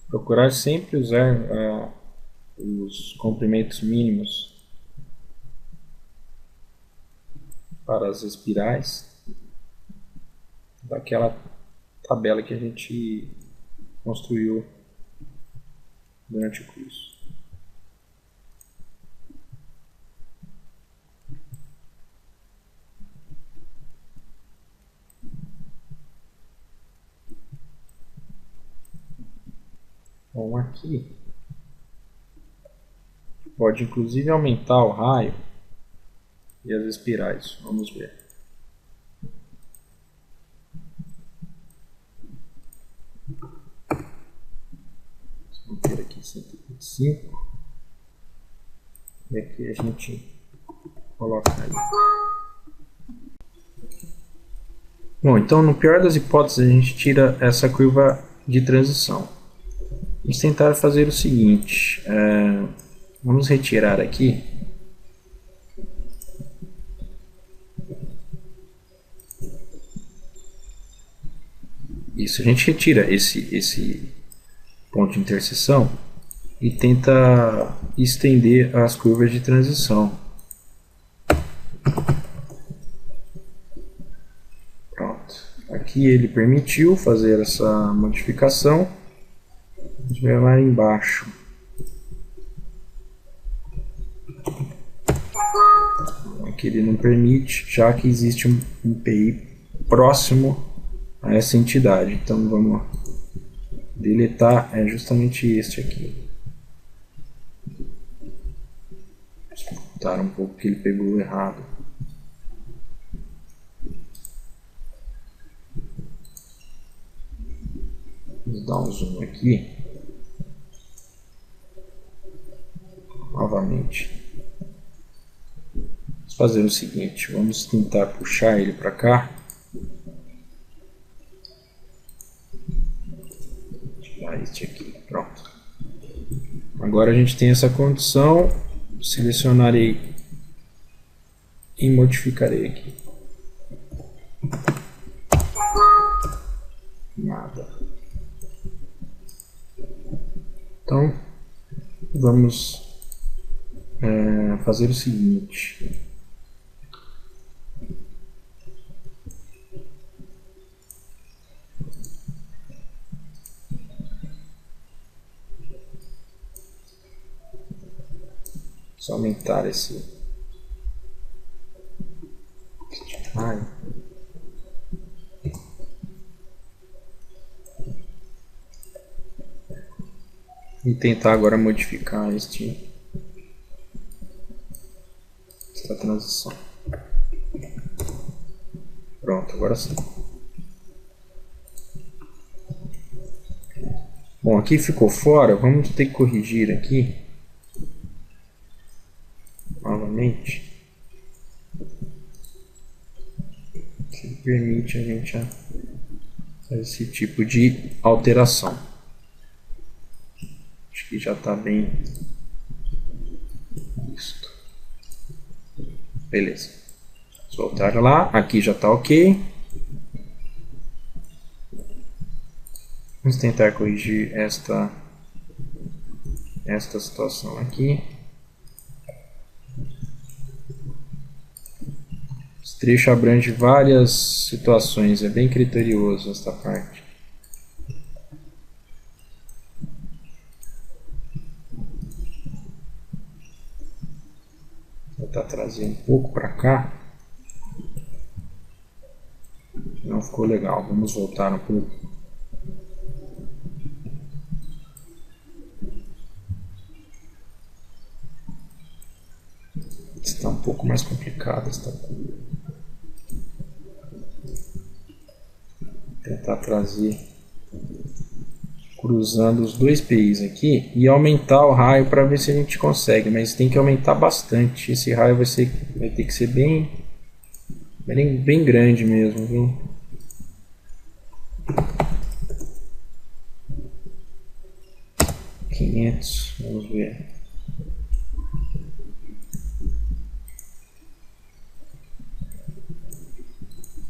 Procurar sempre usar os comprimentos mínimos para as espirais daquela tabela que a gente construiu durante o curso. Bom, aqui pode inclusive aumentar o raio e as espirais. Vamos ver. Vamos ter aqui 125 e aqui a gente coloca aí. Bom, então no pior das hipóteses a gente tira essa curva de transição. Vamos tentar fazer o seguinte, vamos retirar aqui isso, a gente retira esse ponto de interseção e tenta estender as curvas de transição. Pronto. Aqui ele permitiu fazer essa modificação. A gente vai lá embaixo. Aqui ele não permite, já que existe um IPI próximo a essa entidade. Então vamos deletar, é justamente este aqui. Vou voltar um pouco que ele pegou errado. Vamos dar um zoom aqui. Novamente. Vamos fazer o seguinte, vamos tentar puxar ele para cá. Tirar este aqui, pronto. Agora a gente tem essa condição, selecionarei e modificarei aqui. Nada. Então, vamos fazer o seguinte. Só aumentar esse raio. E tentar agora modificar esta transição. Pronto, agora sim. Bom, aqui ficou fora, vamos ter que corrigir aqui. Novamente. Que permite a gente fazer esse tipo de alteração. Acho que já está bem visto. Beleza. Vamos voltar lá. Aqui já está ok. Vamos tentar corrigir esta situação aqui. Esse trecho abrange várias situações. É bem criterioso esta parte. Vou tentar trazer um pouco para cá. Não ficou legal. Vamos voltar um pouco. Está um pouco mais complicado esta curva. Tentar trazer cruzando os dois PIs aqui e aumentar o raio para ver se a gente consegue, mas tem que aumentar bastante. Esse raio vai ter que ser bem grande mesmo, viu? Vamos ver.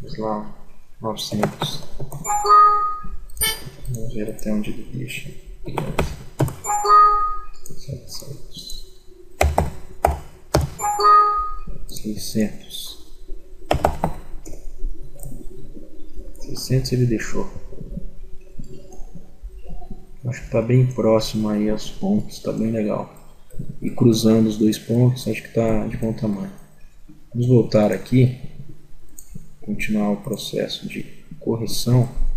Vamos lá, 900. Vamos ver até onde ele deixa. 700. 600. 600 ele deixou. Acho que está bem próximo aí aos pontos, está bem legal. E cruzando os dois pontos, acho que está de bom tamanho. Vamos voltar aqui, continuar o processo de correção.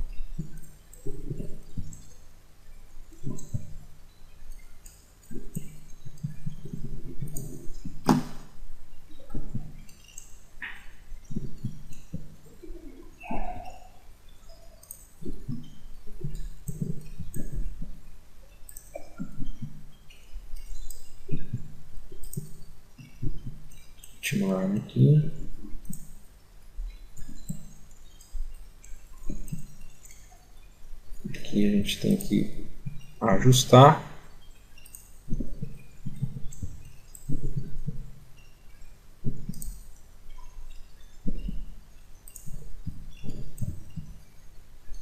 Continuar aqui. Aqui a gente tem que ajustar.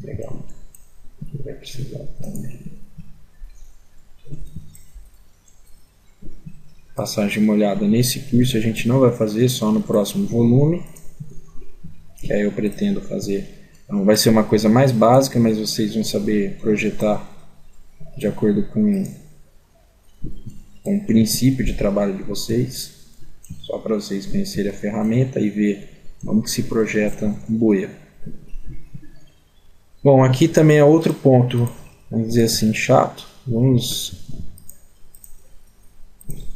Legal. Vai precisar também. passagem molhada nesse curso a gente não vai fazer, só no próximo volume, que aí eu pretendo fazer. Então vai ser uma coisa mais básica, mas vocês vão saber projetar de acordo com o princípio de trabalho de vocês, só para vocês conhecerem a ferramenta e ver como que se projeta um bueiro. Bom, aqui também é outro ponto, vamos dizer assim, chato. Vamos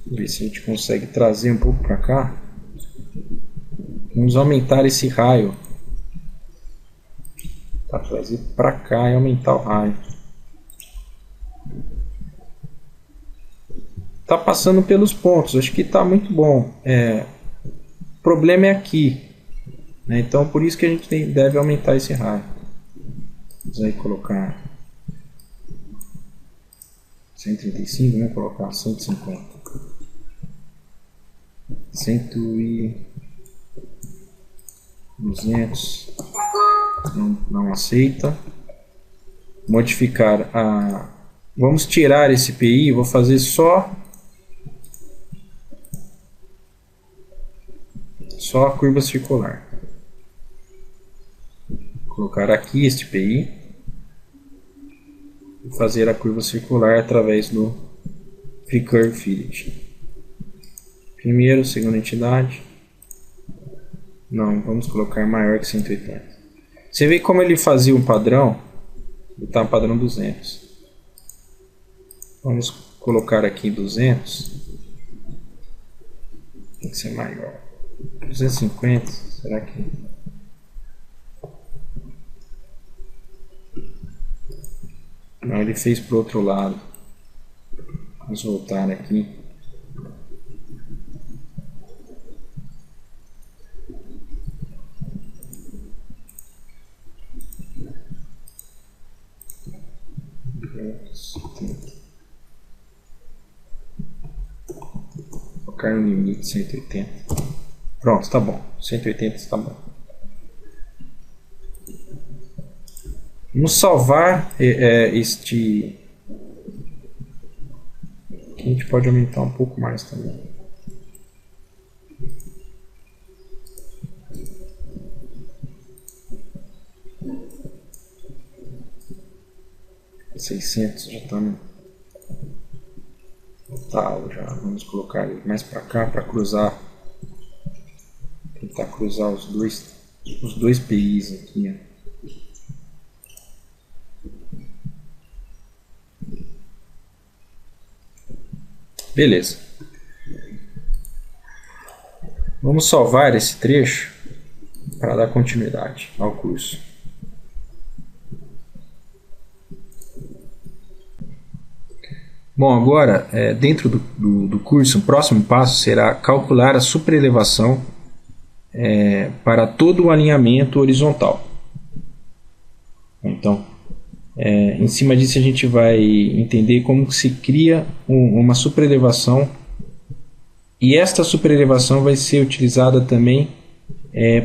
ver se a gente consegue trazer um pouco para cá. Vamos aumentar esse raio. Tá, trazer para cá e aumentar o raio. Tá passando pelos pontos, acho que tá muito bom. O problema é aqui, né? Então por isso que a gente deve aumentar esse raio. Vamos aí colocar 135, vamos colocar 150. 200. Não aceita. Modificar a... Vamos tirar esse PI, vou fazer só a curva circular. Vou colocar aqui este PI e fazer a curva circular através do Free Curve Fillet. Primeiro, segunda entidade. Não, vamos colocar maior que 180. Você vê como ele fazia um padrão? Ele está no padrão 200. Vamos colocar aqui 200. Tem que ser maior. 250, será que... Não, ele fez para o outro lado. Vamos voltar aqui. Colocar no limite 180. Pronto, tá bom. 180 está bom. Vamos salvar este. Aqui a gente pode aumentar um pouco mais também. $600 já está no total. Já vamos colocar ele mais para cá para cruzar. Tentar cruzar os dois PIs aqui. Ó. Beleza. Vamos salvar esse trecho para dar continuidade ao curso. Bom, agora, dentro do curso, o próximo passo será calcular a superelevação para todo o alinhamento horizontal. Então, em cima disso a gente vai entender como se cria uma superelevação, e esta superelevação vai ser utilizada também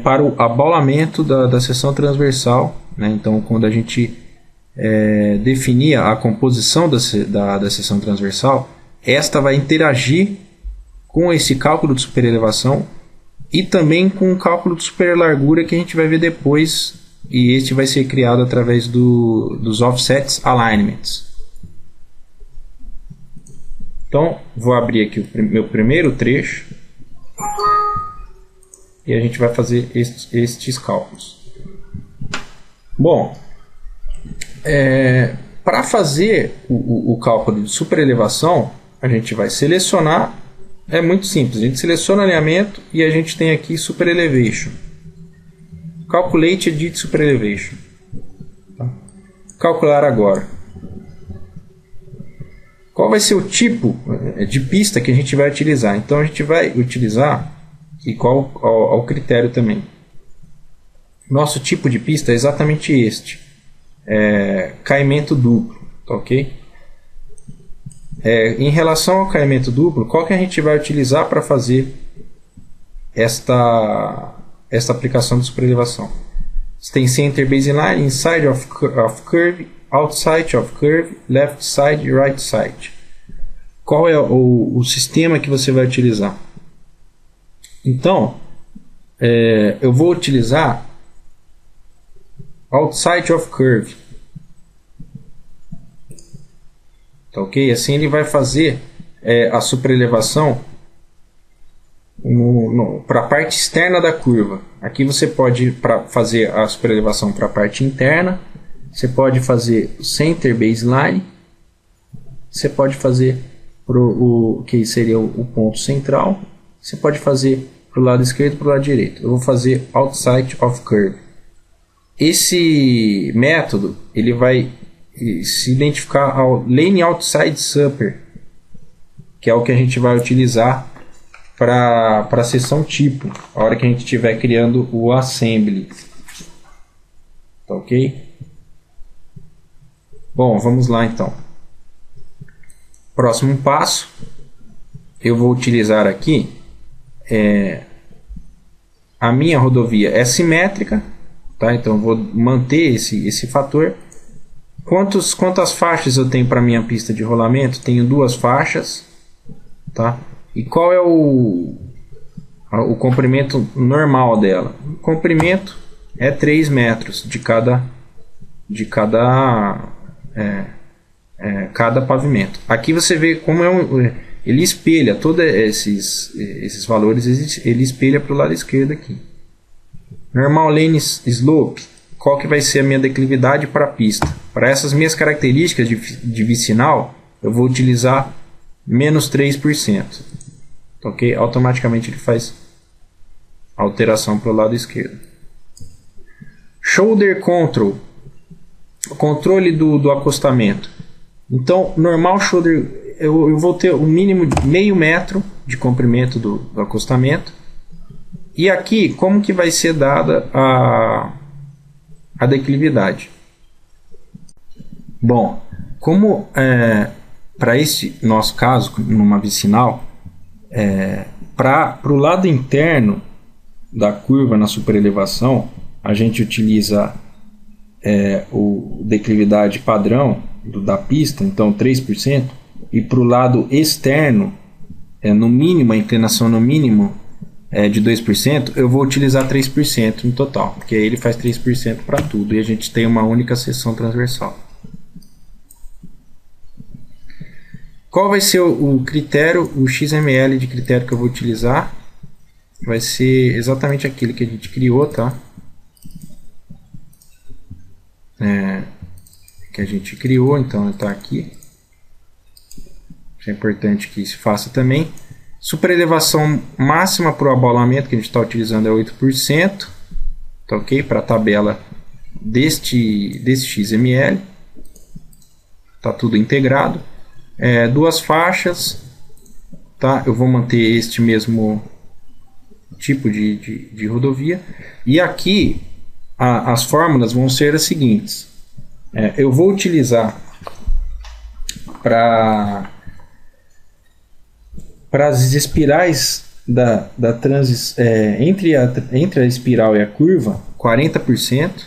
para o abaulamento da seção transversal, né? Então, quando a gente definir a composição da seção transversal, esta vai interagir com esse cálculo de superelevação e também com o cálculo de superlargura que a gente vai ver depois, e este vai ser criado através dos offsets alignments. Então, vou abrir aqui o meu primeiro trecho e a gente vai fazer estes cálculos. Bom, para fazer o cálculo de superelevação, a gente vai selecionar, é muito simples, a gente seleciona o alinhamento e a gente tem aqui superelevation. Calculate Edit Superelevation. Tá? Calcular agora. Qual vai ser o tipo de pista que a gente vai utilizar? Então a gente vai utilizar, e qual o critério também. Nosso tipo de pista é exatamente este. Caimento duplo. Tá, ok? Em relação ao caimento duplo, qual que a gente vai utilizar para fazer esta aplicação de superelevação? Você tem center baseline, inside of curve, outside of curve, left side e right side. qual é o sistema que você vai utilizar. Então, eu vou utilizar Outside of Curve. Tá ok? Assim ele vai fazer a superelevação para a parte externa da curva. Aqui você pode fazer a superelevação para a parte interna. Você pode fazer o center baseline. Você pode fazer o que seria o ponto central. Você pode fazer para o lado esquerdo e para o lado direito. Eu vou fazer outside of curve. Esse método ele vai se identificar ao lane outside super, que é o que a gente vai utilizar para a seção tipo, a hora que a gente estiver criando o assembly. Tá ok? Bom, vamos lá então. Próximo passo, eu vou utilizar aqui a minha rodovia é simétrica, tá? Então eu vou manter esse fator. Quantas faixas eu tenho para minha pista de rolamento? Tenho 2 faixas, tá? E qual é o comprimento normal dela? O comprimento é 3 metros de cada pavimento. Aqui você vê como ele espelha todos esses valores, ele espelha para o lado esquerdo aqui. Normal lane slope, qual que vai ser a minha declividade para a pista? Para essas minhas características de vicinal, eu vou utilizar menos 3%. Ok? Automaticamente ele faz a alteração para o lado esquerdo. Shoulder control, controle do acostamento. Então, normal shoulder, eu vou ter o mínimo de meio metro de comprimento do acostamento. E aqui, como que vai ser dada a declividade? Bom, como para esse nosso caso, numa vicinal, para o lado interno da curva na superelevação, a gente utiliza o declividade padrão da pista, então 3%, e para o lado externo, no mínimo, a inclinação no mínimo de 2%, eu vou utilizar 3% no total, porque aí ele faz 3% para tudo e a gente tem uma única seção transversal. Qual vai ser o critério, o XML de critério que eu vou utilizar? Vai ser exatamente aquele que a gente criou, tá? Que a gente criou, então ele está aqui. É importante que se faça também. Superelevação máxima para o abalamento que a gente está utilizando é 8%, tá ok? Para a tabela deste XML, tá tudo integrado. 2 faixas, tá? Eu vou manter este mesmo tipo de rodovia. E aqui as fórmulas vão ser as seguintes. Eu vou utilizar para as espirais entre a espiral e a curva, 40%.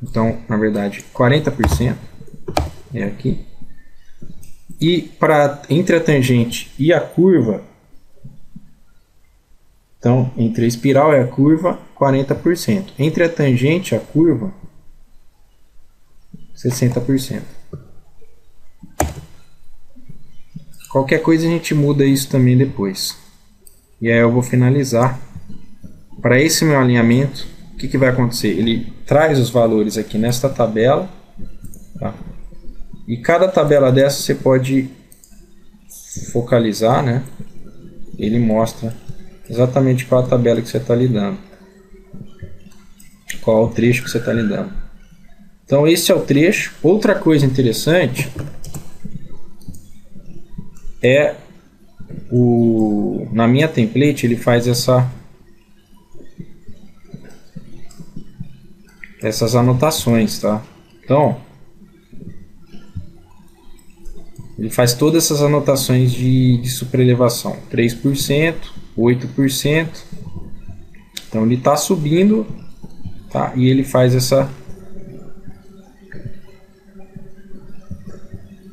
Então, na verdade, 40% é aqui. E entre a tangente e a curva, então, entre a espiral e a curva, 40%. Entre a tangente e a curva, 60%. Qualquer coisa a gente muda isso também depois. E aí eu vou finalizar. Para esse meu alinhamento, o que vai acontecer? Ele traz os valores aqui nesta tabela. Tá? E cada tabela dessa você pode focalizar, né? Ele mostra exatamente qual a tabela que você está lidando. Qual o trecho que você está lidando. Então esse é o trecho. Outra coisa interessante na minha template ele faz essas anotações, tá? Então ele faz todas essas anotações de superelevação, 3%, 8%. Então ele está subindo, tá? E ele faz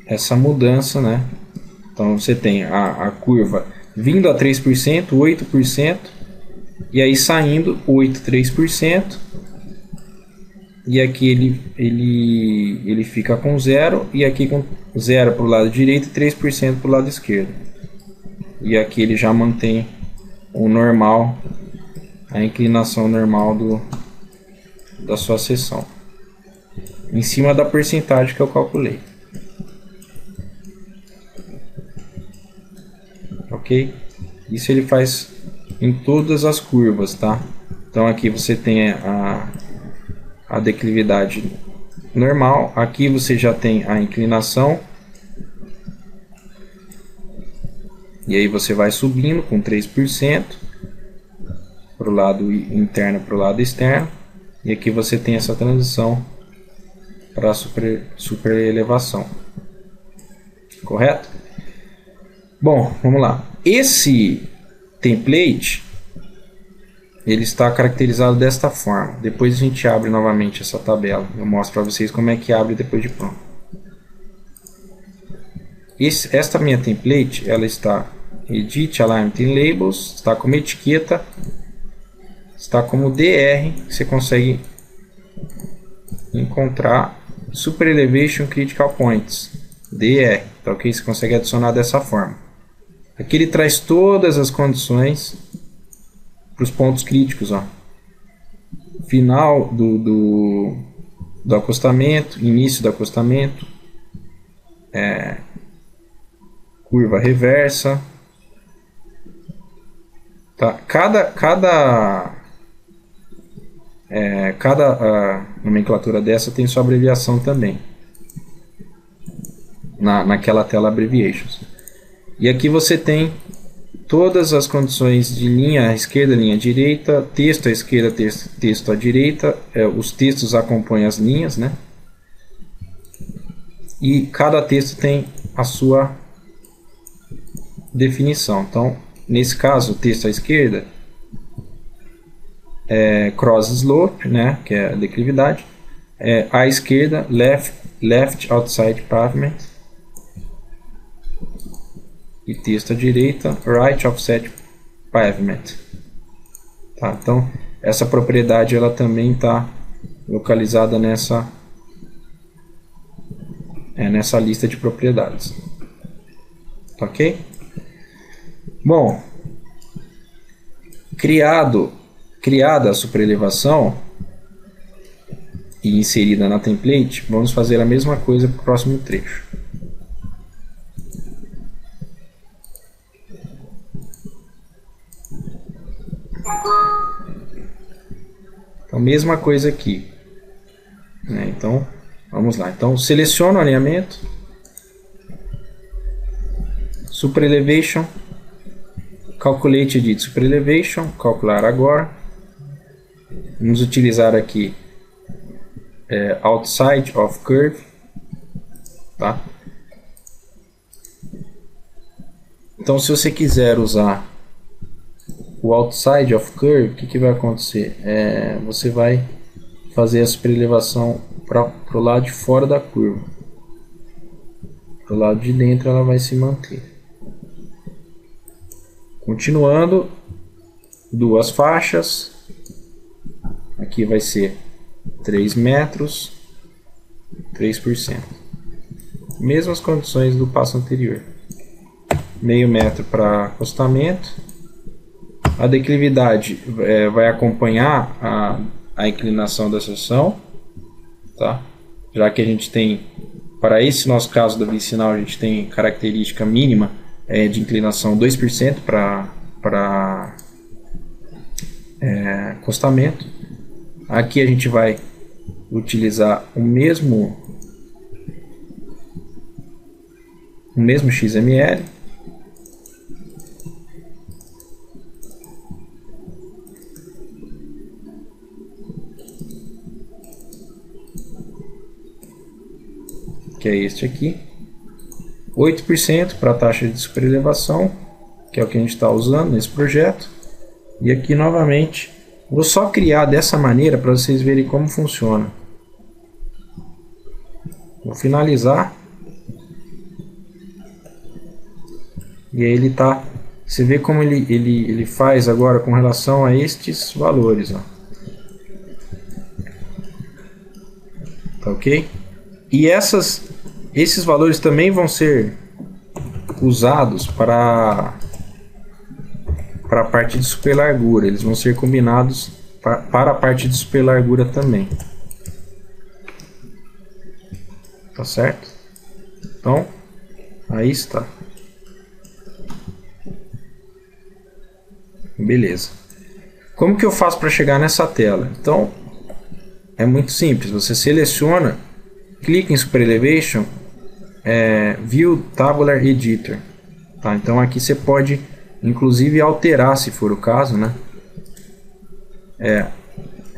essa mudança, né? Então você tem a curva vindo a 3%, 8%, e aí saindo 8, 3%, e aqui ele fica com 0, e aqui com 0 para o lado direito e 3% para o lado esquerdo. E aqui ele já mantém o normal, a inclinação normal da sua seção, em cima da porcentagem que eu calculei. Ok? Isso ele faz em todas as curvas, tá? Então aqui você tem a declividade normal, aqui você já tem a inclinação, e aí você vai subindo com 3% para o lado interno para o lado externo, e aqui você tem essa transição para a super elevação, correto? Bom, vamos lá. Esse template ele está caracterizado desta forma. Depois a gente abre novamente essa tabela. Eu mostro para vocês como é que abre depois de pronto. Esta minha template, ela está Edit Alignment in Labels, está como etiqueta, está como DR. Você consegue encontrar Super Elevation Critical Points, DR, tá ok? Você consegue adicionar dessa forma. Aqui ele traz todas as condições para os pontos críticos, ó. Final do acostamento, início do acostamento, curva reversa, tá? Cada nomenclatura dessa tem sua abreviação também naquela tela Abbreviations. E aqui você tem todas as condições de linha à esquerda, linha à direita, texto à esquerda, texto à direita, os textos acompanham as linhas, né? E cada texto tem a sua definição. Então, nesse caso, o texto à esquerda é cross slope, né? Que é a declividade. À esquerda, left outside pavement. E texto à direita, right offset pavement. Tá? Então, essa propriedade ela também está localizada nessa lista de propriedades. Ok? Bom, criada a superelevação e inserida na template, vamos fazer a mesma coisa para o próximo trecho. Então, mesma coisa aqui, né? Então, vamos lá. Então, seleciono o alinhamento, Super Elevation, Calculate Edit Super Elevation, calcular agora. Vamos utilizar aqui Outside of Curve, tá? Então, se você quiser usar o outside of curve, o que vai acontecer? Você vai fazer a superelevação para o lado de fora da curva. Para o lado de dentro ela vai se manter. Continuando, duas faixas. Aqui vai ser 3 metros, 3%. Mesmas condições do passo anterior. Meio metro para acostamento. A declividade vai acompanhar a inclinação da seção, tá? Já que a gente tem, para esse nosso caso da vicinal, a gente tem característica mínima de inclinação 2% para acostamento. Aqui a gente vai utilizar o mesmo XML. Que é este aqui, 8% para a taxa de superelevação, que é o que a gente está usando nesse projeto. E aqui novamente, vou só criar dessa maneira para vocês verem como funciona. Vou finalizar. E aí ele tá, você vê como ele faz agora com relação a estes valores, ó. Tá ok? E esses valores também vão ser usados para a parte de super largura. Eles vão ser combinados para a parte de super largura também. Tá certo? Então, aí está. Beleza. Como que eu faço para chegar nessa tela? Então, é muito simples. Você seleciona, clica em Super Elevation, View Tabular Editor. Tá? Então aqui você pode, inclusive, alterar, se for o caso, né?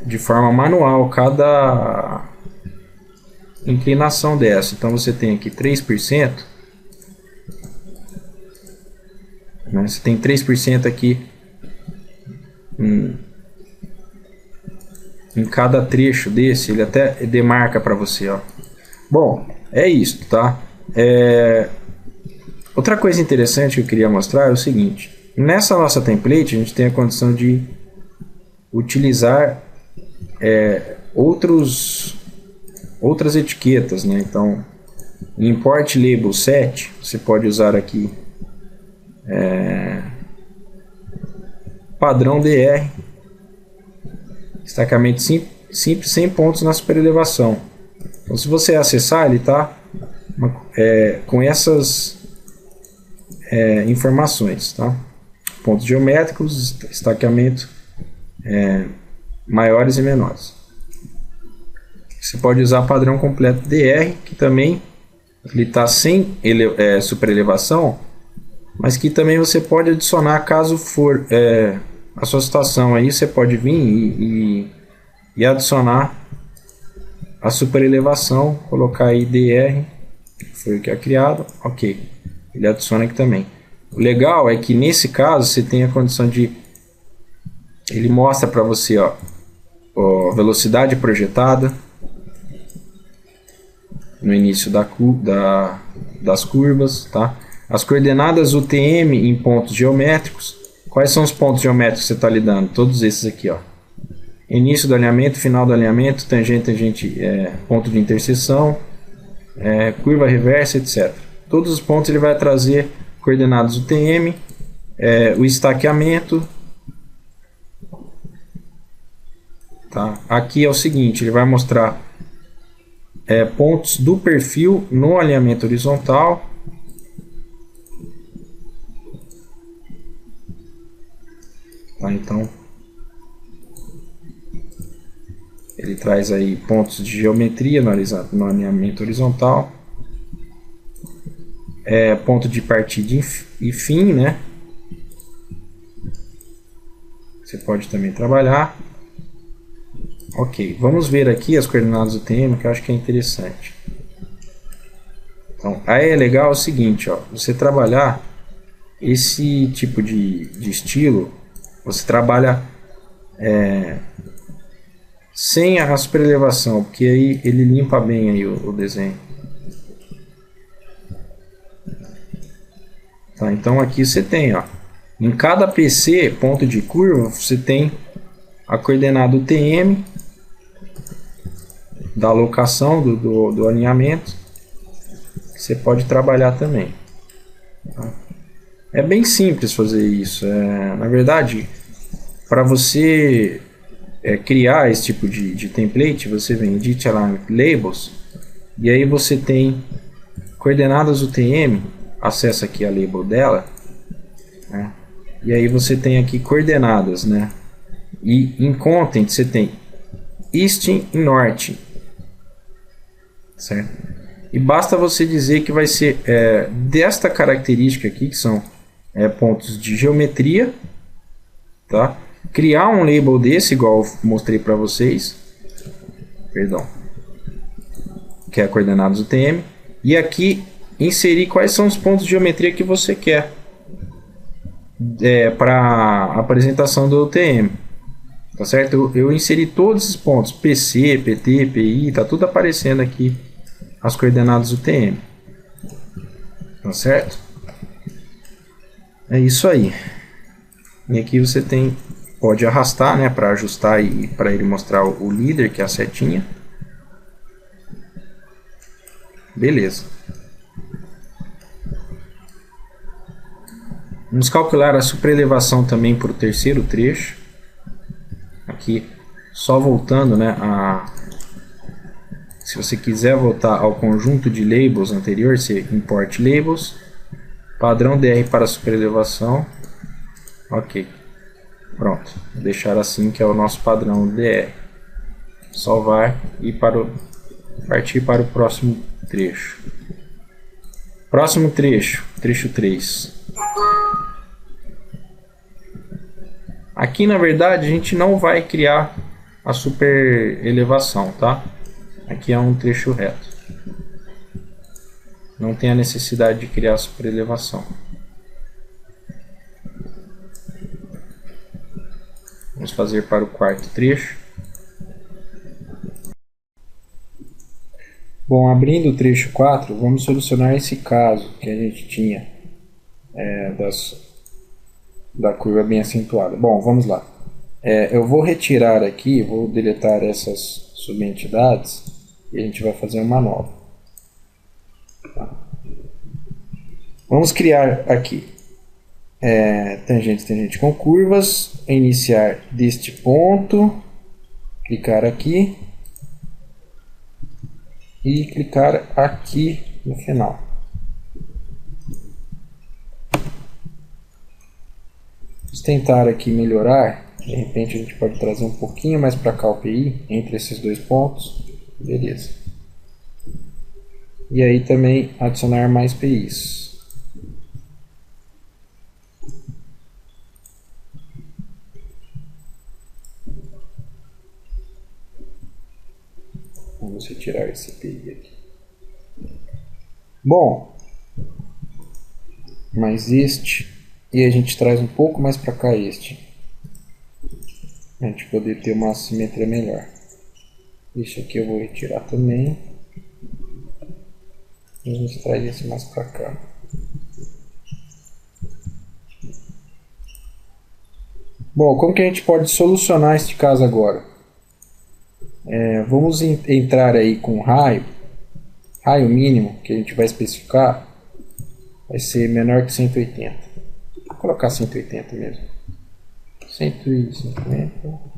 De forma manual, cada inclinação dessa. Então você tem aqui 3%. Né? Você tem 3% aqui em cada trecho desse. Ele até demarca para você, ó. Bom, é isso, tá? Outra coisa interessante que eu queria mostrar é o seguinte. Nessa nossa template a gente tem a condição de utilizar outras etiquetas, né? Então, Import Label Set, você pode usar aqui padrão DR, destacamento simples, 100 pontos na superelevação. Então, se você acessar, ele está com essas informações, tá? Pontos geométricos, destacamento maiores e menores. Você pode usar padrão completo DR, que também ele está sem superelevação, mas que também você pode adicionar caso for a sua situação. Aí você pode vir e adicionar a superelevação, colocar aí DR, que foi o que é criado, ok, ele adiciona aqui também. O legal é que nesse caso você tem a condição de, ele mostra para você, ó, velocidade projetada no início das curvas, tá? As coordenadas UTM em pontos geométricos. Quais são os pontos geométricos que você está lidando? Todos esses aqui, ó. Início do alinhamento, final do alinhamento, tangente, ponto de interseção, curva reversa, etc. Todos os pontos ele vai trazer coordenadas UTM, o estaqueamento. Tá? Aqui é o seguinte, ele vai mostrar pontos do perfil no alinhamento horizontal. Tá? Então, ele traz aí pontos de geometria no alinhamento horizontal, ponto de partida e fim, né? Você pode também trabalhar. Ok, vamos ver aqui as coordenadas do TM, que eu acho que é interessante. Então, aí é legal o seguinte, ó, você trabalhar esse tipo de estilo, você trabalha sem a superelevação, porque aí ele limpa bem aí o desenho. Tá, então aqui você tem, ó, em cada PC, ponto de curva, você tem a coordenada UTM da alocação do alinhamento, que você pode trabalhar também. Tá? É bem simples fazer isso. Na verdade, para você criar esse tipo de template, você vem em Edit Alignment Labels, e aí você tem coordenadas UTM, acessa aqui a label dela, né? E aí você tem aqui coordenadas, né? E em Content você tem East e Norte, certo? E basta você dizer que vai ser desta característica aqui, que são pontos de geometria, tá? Criar um label desse, igual eu mostrei para vocês, perdão, que é coordenadas UTM, e aqui inserir quais são os pontos de geometria que você quer para a apresentação do UTM, tá certo? Eu inseri todos esses pontos, PC, PT, PI, tá tudo aparecendo aqui as coordenadas UTM, tá certo? É isso aí. E aqui você pode arrastar, né, para ajustar e para ele mostrar o líder, que é a setinha. Beleza. Vamos calcular a superelevação também para o terceiro trecho. Aqui, só voltando, né, se você quiser voltar ao conjunto de labels anterior, você import labels, padrão DR para superelevação. Ok. Pronto. Vou deixar assim, que é o nosso padrão DR. Salvar e partir para o próximo trecho. Próximo trecho, trecho 3. Aqui, na verdade, a gente não vai criar a super elevação, tá? Aqui é um trecho reto. Não tem a necessidade de criar a super elevação. Vamos fazer para o quarto trecho. Bom, abrindo o trecho 4, vamos solucionar esse caso que a gente tinha da curva bem acentuada. Bom, vamos lá. Eu vou retirar aqui, vou deletar essas subentidades e a gente vai fazer uma nova. Tá. Vamos criar aqui tangente com curvas, iniciar deste ponto, clicar aqui e clicar aqui no final. Vamos tentar aqui melhorar. De repente a gente pode trazer um pouquinho mais para cá o PI entre esses dois pontos. Beleza. E aí também adicionar mais PIs. Vamos retirar esse PI aqui. Bom, mas este, e a gente traz um pouco mais para cá este, a gente poder ter uma simetria melhor. Isso aqui eu vou retirar também. E a gente traz esse mais para cá. Bom, como que a gente pode solucionar este caso agora? Vamos entrar aí com raio mínimo que a gente vai especificar vai ser menor que 180. Vou colocar 180 mesmo. 150.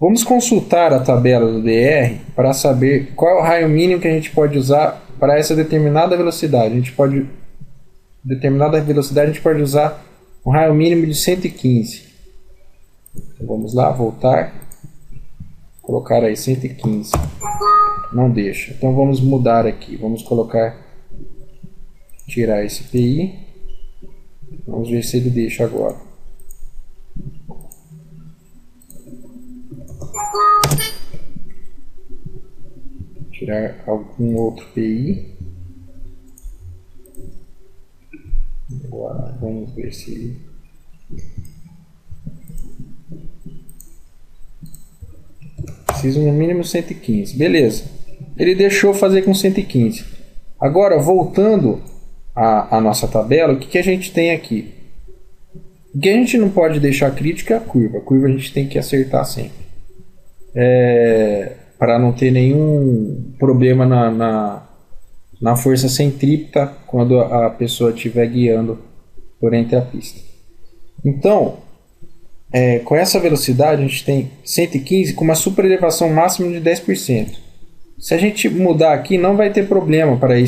Vamos consultar a tabela do DR para saber qual é o raio mínimo que a gente pode usar para essa determinada velocidade. A gente pode usar um raio mínimo de 115. Então, vamos lá, voltar. Colocar aí 115. Não deixa. Então vamos mudar aqui. Vamos tirar esse PI. Vamos ver se ele deixa agora. Tirar algum outro PI. Agora vamos ver se ele... Preciso no mínimo 115. Beleza. Ele deixou fazer com 115. Agora, voltando à nossa tabela, o que a gente tem aqui? O que a gente não pode deixar crítico é a curva. A curva a gente tem que acertar sempre. Para não ter nenhum problema na força centrípeta quando a pessoa estiver guiando por entre a pista. Então, com essa velocidade a gente tem 115 com uma superelevação máxima de 10%. Se a gente mudar aqui não vai ter problema para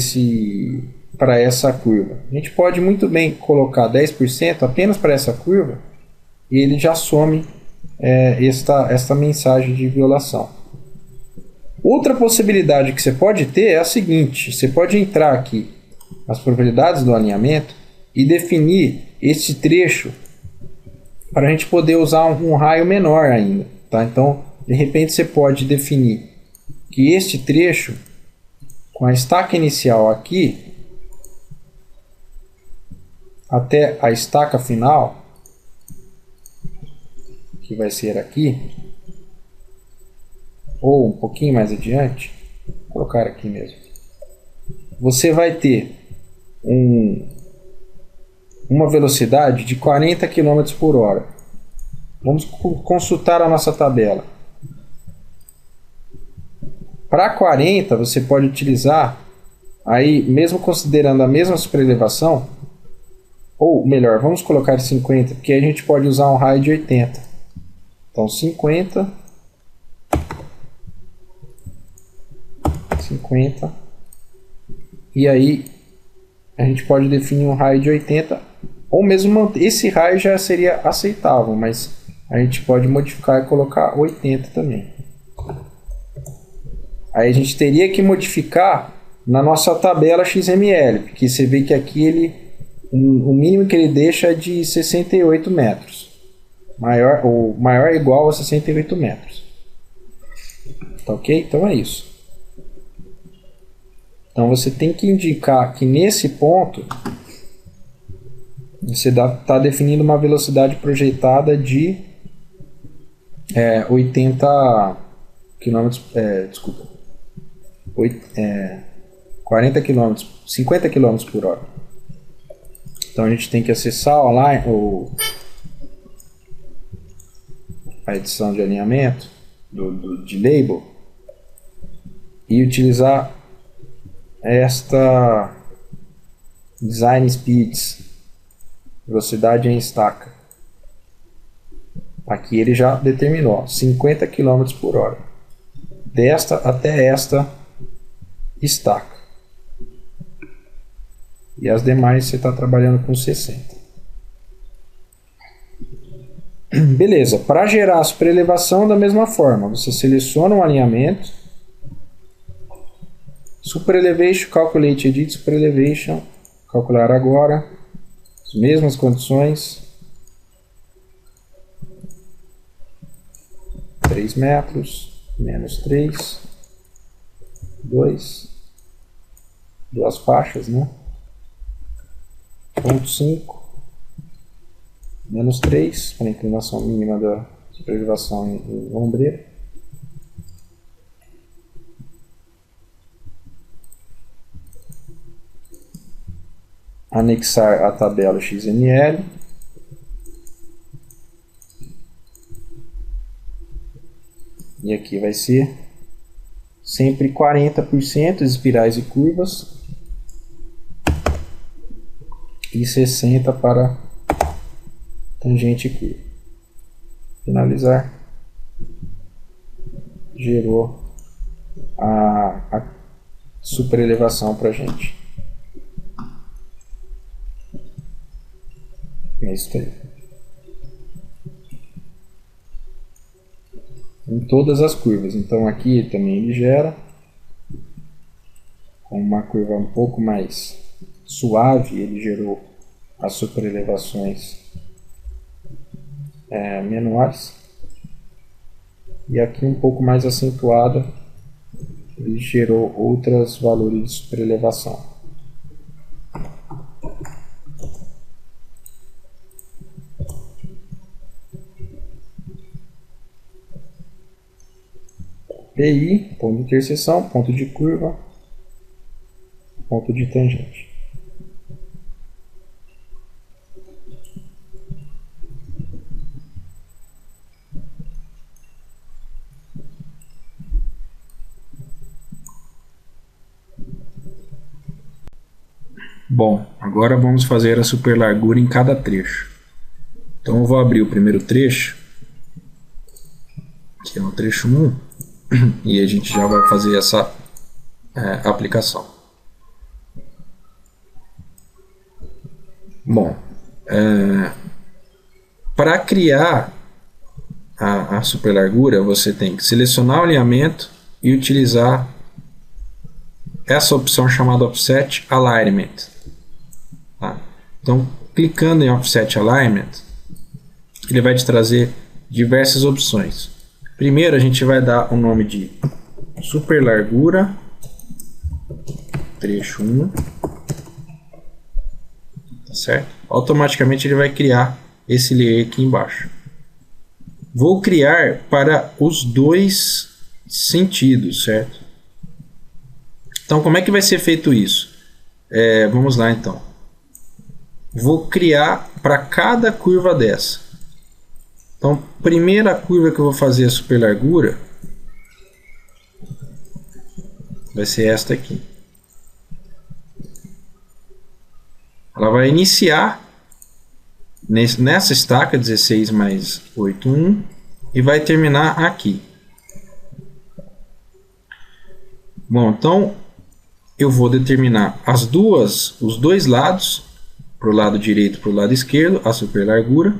essa curva. A gente pode muito bem colocar 10% apenas para essa curva e ele já some esta mensagem de violação. Outra possibilidade que você pode ter é a seguinte: você pode entrar aqui nas propriedades do alinhamento e definir este trecho para a gente poder usar um raio menor ainda. Tá? Então, de repente, você pode definir que este trecho, com a estaca inicial aqui, até a estaca final, que vai ser aqui, ou um pouquinho mais adiante, vou colocar aqui mesmo, você vai ter uma velocidade de 40 km por hora. Vamos consultar a nossa tabela. Para 40, você pode utilizar, aí, mesmo considerando a mesma superelevação, ou melhor, vamos colocar 50, porque a gente pode usar um raio de 80. Então 50, e aí a gente pode definir um raio de 80, ou mesmo esse raio já seria aceitável, mas a gente pode modificar e colocar 80 também. Aí a gente teria que modificar na nossa tabela XML, porque você vê que aqui o mínimo que ele deixa é de 68 metros. Maior ou igual a 68 metros. Tá ok? Então é isso. Então você tem que indicar que nesse ponto você está definindo uma velocidade projetada de 80 km, 40 km, 50 km por hora. Então a gente tem que acessar online a edição de alinhamento de label e utilizar esta design speeds, velocidade em estaca. Aqui ele já determinou 50 km por hora, desta até esta estaca, e as demais você está trabalhando com 60. Beleza, para gerar a superelevação da mesma forma, você seleciona um alinhamento, Superelevation, Calculate Edit, Superelevation, calcular agora, as mesmas condições, 3 metros, menos 3, 2, duas faixas, né? 0,5, menos 3, para a inclinação mínima da superelevação em ombreira. Anexar a tabela XML. E aqui vai ser sempre 40% espirais e curvas e 60% para tangente e curva. Finalizar. Gerou a superelevação para a gente. É isso aí. Em todas as curvas. Então aqui também ele gera com uma curva um pouco mais suave, ele gerou as superelevações menores, e aqui um pouco mais acentuada ele gerou outros valores de superelevação. PI, ponto de interseção, ponto de curva, ponto de tangente. Bom, agora vamos fazer a superlargura em cada trecho. Então eu vou abrir o primeiro trecho, que é o trecho 1, e a gente já vai fazer essa aplicação. Bom, para criar a superlargura, você tem que selecionar o alinhamento e utilizar essa opção chamada Offset Alignment. Tá? Então, clicando em Offset Alignment, ele vai te trazer diversas opções. Primeiro, a gente vai dar o nome de superlargura trecho 1, tá certo? Automaticamente ele vai criar esse layer aqui embaixo. Vou criar para os dois sentidos, certo? Então, como é que vai ser feito isso? Vamos lá então. Vou criar para cada curva dessa. Então, primeira curva que eu vou fazer a super largura vai ser esta aqui. Ela vai iniciar nessa estaca 16 mais 8, 1 e vai terminar aqui. Bom, então eu vou determinar os dois lados, para o lado direito e para o lado esquerdo, a super largura.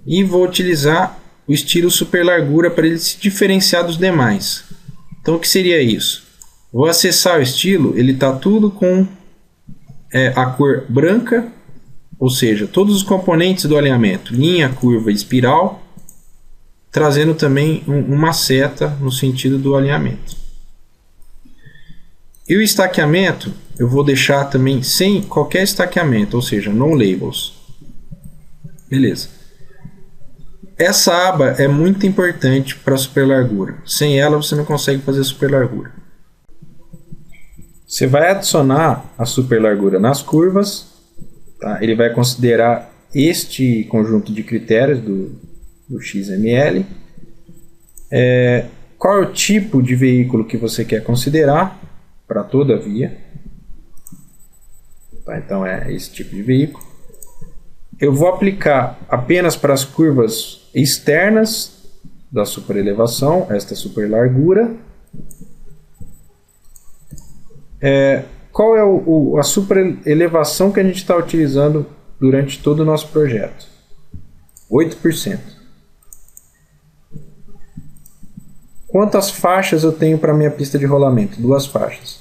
E vou utilizar o estilo super largura para ele se diferenciar dos demais. Então o que seria isso? Vou acessar o estilo, ele está tudo com a cor branca, ou seja, todos os componentes do alinhamento, linha, curva e espiral, trazendo também uma seta no sentido do alinhamento. E o estaqueamento eu vou deixar também sem qualquer estaqueamento, ou seja, non labels. Beleza. Essa aba é muito importante para a super largura. Sem ela você não consegue fazer super largura. Você vai adicionar a super largura nas curvas. Tá? Ele vai considerar este conjunto de critérios do XML. Qual é o tipo de veículo que você quer considerar para toda a via? Tá? Então é esse tipo de veículo. Eu vou aplicar apenas para as curvas externas da super elevação, esta super largura. Qual é a super elevação que a gente está utilizando durante todo o nosso projeto? 8%. Quantas faixas eu tenho para a minha pista de rolamento? 2 faixas.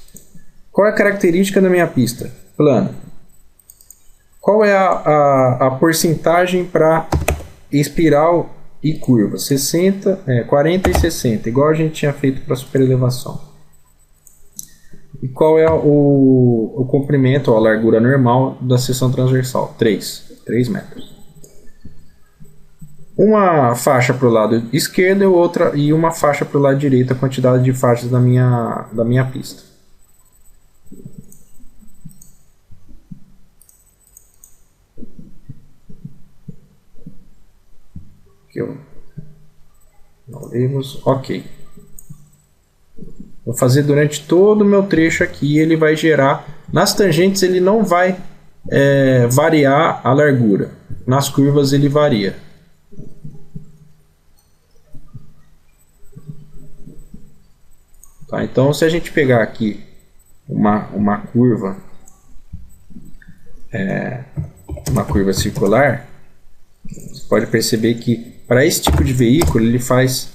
Qual é a característica da minha pista? Plana. Qual é a porcentagem para espiral e curva? 40 e 60, igual a gente tinha feito para a super elevação. E qual é o comprimento, ou a largura normal da seção transversal? 3 metros. Uma faixa para o lado esquerdo e uma faixa para o lado direito, a quantidade de faixas da minha pista. Ok. Vou fazer durante todo o meu trecho aqui. Ele vai gerar. Nas tangentes ele não vai variar a largura. Nas curvas ele varia. Tá, então se a gente pegar aqui uma curva circular, você pode perceber que para esse tipo de veículo ele faz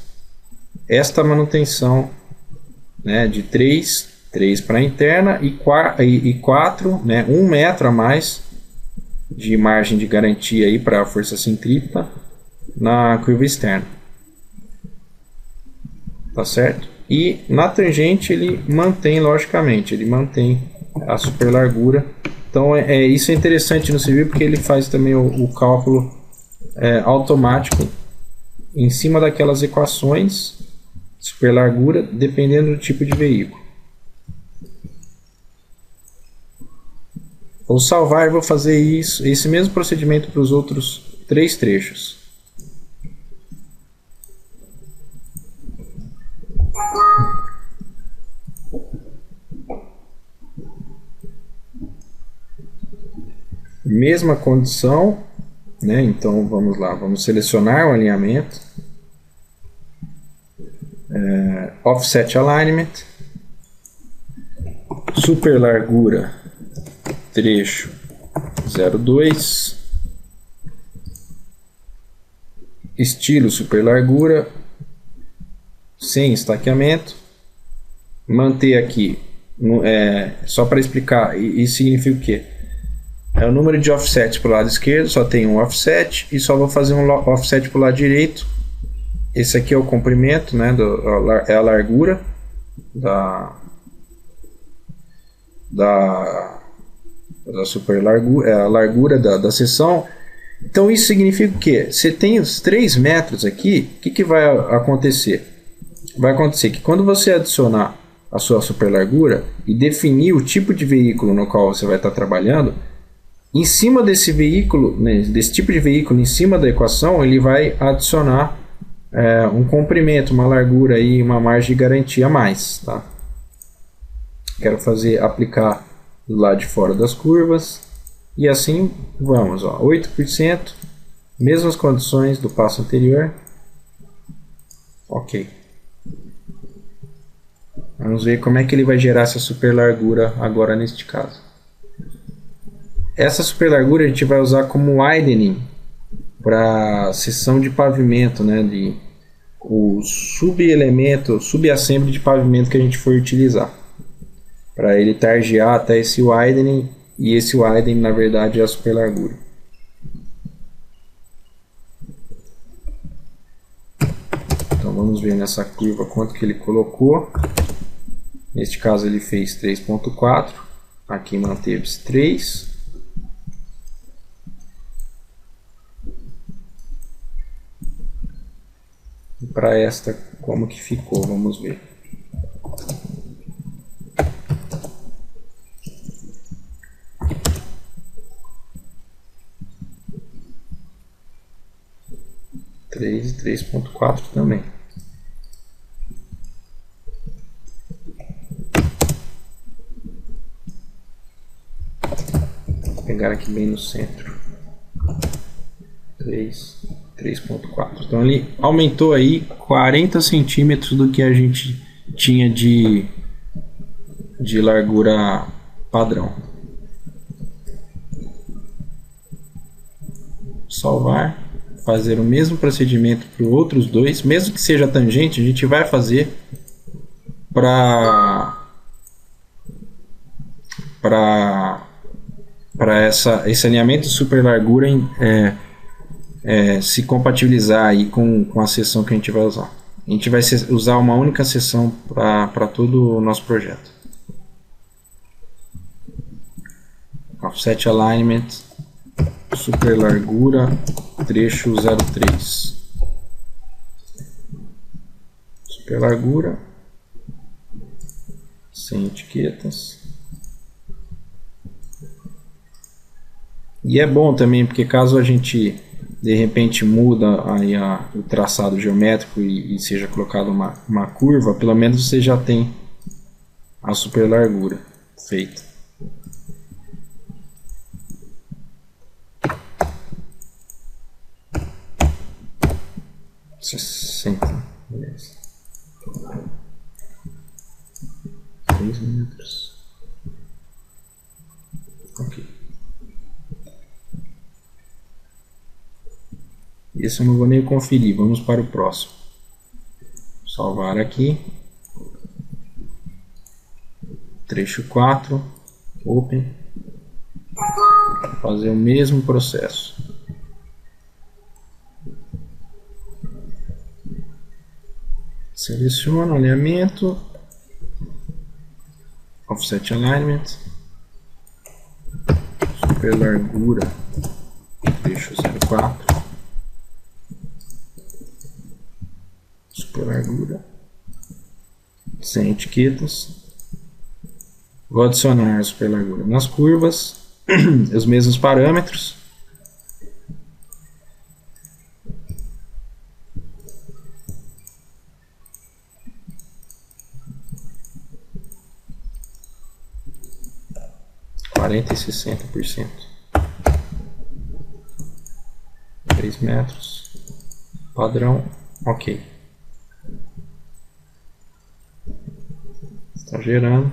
esta manutenção, né, de 3 para a interna e 4, né, 1 metro a mais de margem de garantia aí para a força centrípeta na curva externa. Tá certo? E na tangente ele mantém, logicamente, ele mantém a super largura. Então isso é interessante no civil porque ele faz também o cálculo automático em cima daquelas equações super largura, dependendo do tipo de veículo. Vou salvar e vou fazer esse mesmo procedimento para os outros 3 trechos. Mesma condição, né? Então vamos lá, vamos selecionar o alinhamento, offset alignment, super largura, trecho 02, estilo super largura, sem estaqueamento, manter aqui, só para explicar, isso significa o quê? É o número de offsets para o lado esquerdo, só tem um offset e só vou fazer um offset para o lado direito. Esse aqui é o comprimento, né, é a largura da super largura, é a largura da seção. Então isso significa o quê? Você tem os 3 metros aqui, o que vai acontecer? Vai acontecer que quando você adicionar a sua superlargura e definir o tipo de veículo no qual você vai estar trabalhando, em cima desse veículo, né, desse tipo de veículo, em cima da equação, ele vai adicionar um comprimento, uma largura e uma margem de garantia a mais. Tá? Quero aplicar do lado de fora das curvas e assim vamos. 8%, mesmas condições do passo anterior. Ok. Vamos ver como é que ele vai gerar essa superlargura agora neste caso. Essa superlargura a gente vai usar como widening para seção de pavimento, né, o subelemento, subassembly de pavimento que a gente for utilizar. Para ele targear até esse widening, e esse widening na verdade é a superlargura. Então vamos ver nessa curva quanto que ele colocou. Neste caso ele fez 3.4, aqui manteve-se 3. E para esta, como que ficou? Vamos ver. E 3.4 também. Vou pegar aqui bem no centro. 3.4. Então ele aumentou aí 40 centímetros do que a gente tinha de largura padrão. Salvar. Fazer o mesmo procedimento para os outros dois, mesmo que seja tangente, a gente vai fazer para esse alinhamento de superlargura se compatibilizar aí com a seção que a gente vai usar. A gente vai usar uma única seção para todo o nosso projeto. Offset Alignment, superlargura, trecho 03. Superlargura, sem etiquetas. E é bom também, porque caso a gente de repente muda aí o traçado geométrico e seja colocado uma curva, pelo menos você já tem a superlargura feita. Beleza. 3 metros. Ok. Esse eu não vou nem conferir. Vamos para o próximo. Salvar aqui. Trecho 4. Open. Fazer o mesmo processo. Seleciono alinhamento, offset alignment, superlargura, trecho 04, superlargura, sem etiquetas. Vou adicionar a superlargura nas curvas, os mesmos parâmetros. E 60%. 3 metros. Padrão. Ok. Está gerando.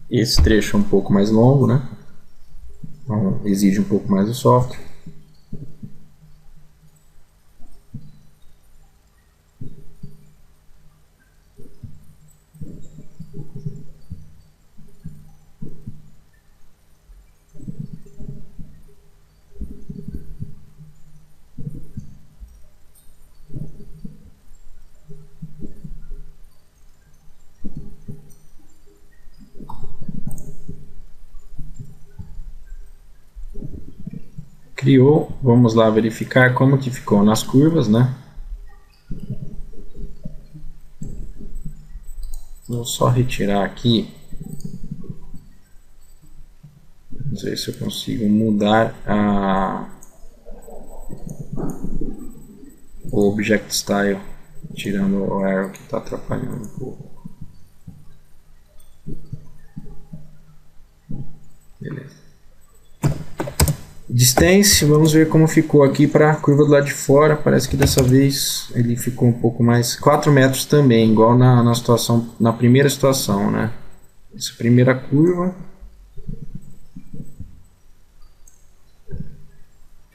Esse trecho é um pouco mais longo, né? Então, exige um pouco mais do software. Criou, vamos lá verificar como que ficou nas curvas, né? Vou só retirar aqui. Vamos ver se eu consigo mudar o Object Style, tirando o arrow que está atrapalhando um pouco. Beleza. Distance, vamos ver como ficou aqui para a curva do lado de fora. Parece que dessa vez ele ficou um pouco mais, 4 metros também, igual na primeira situação, né? Essa primeira curva.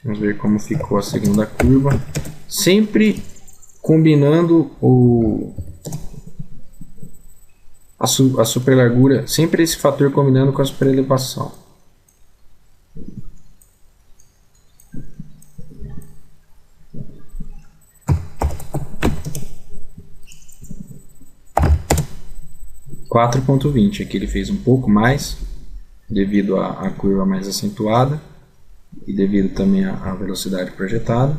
Vamos ver como ficou a segunda curva. Sempre combinando a super largura, sempre esse fator combinando com a super elevação. (4,20). Aqui ele fez um pouco mais devido à curva mais acentuada e devido também à velocidade projetada.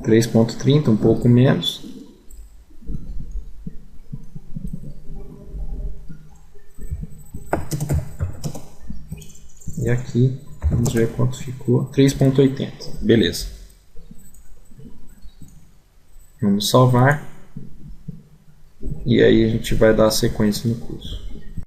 (3,30), um pouco menos. E aqui, vamos ver quanto ficou. 3,80. Beleza. Vamos salvar. E aí a gente vai dar a sequência no curso.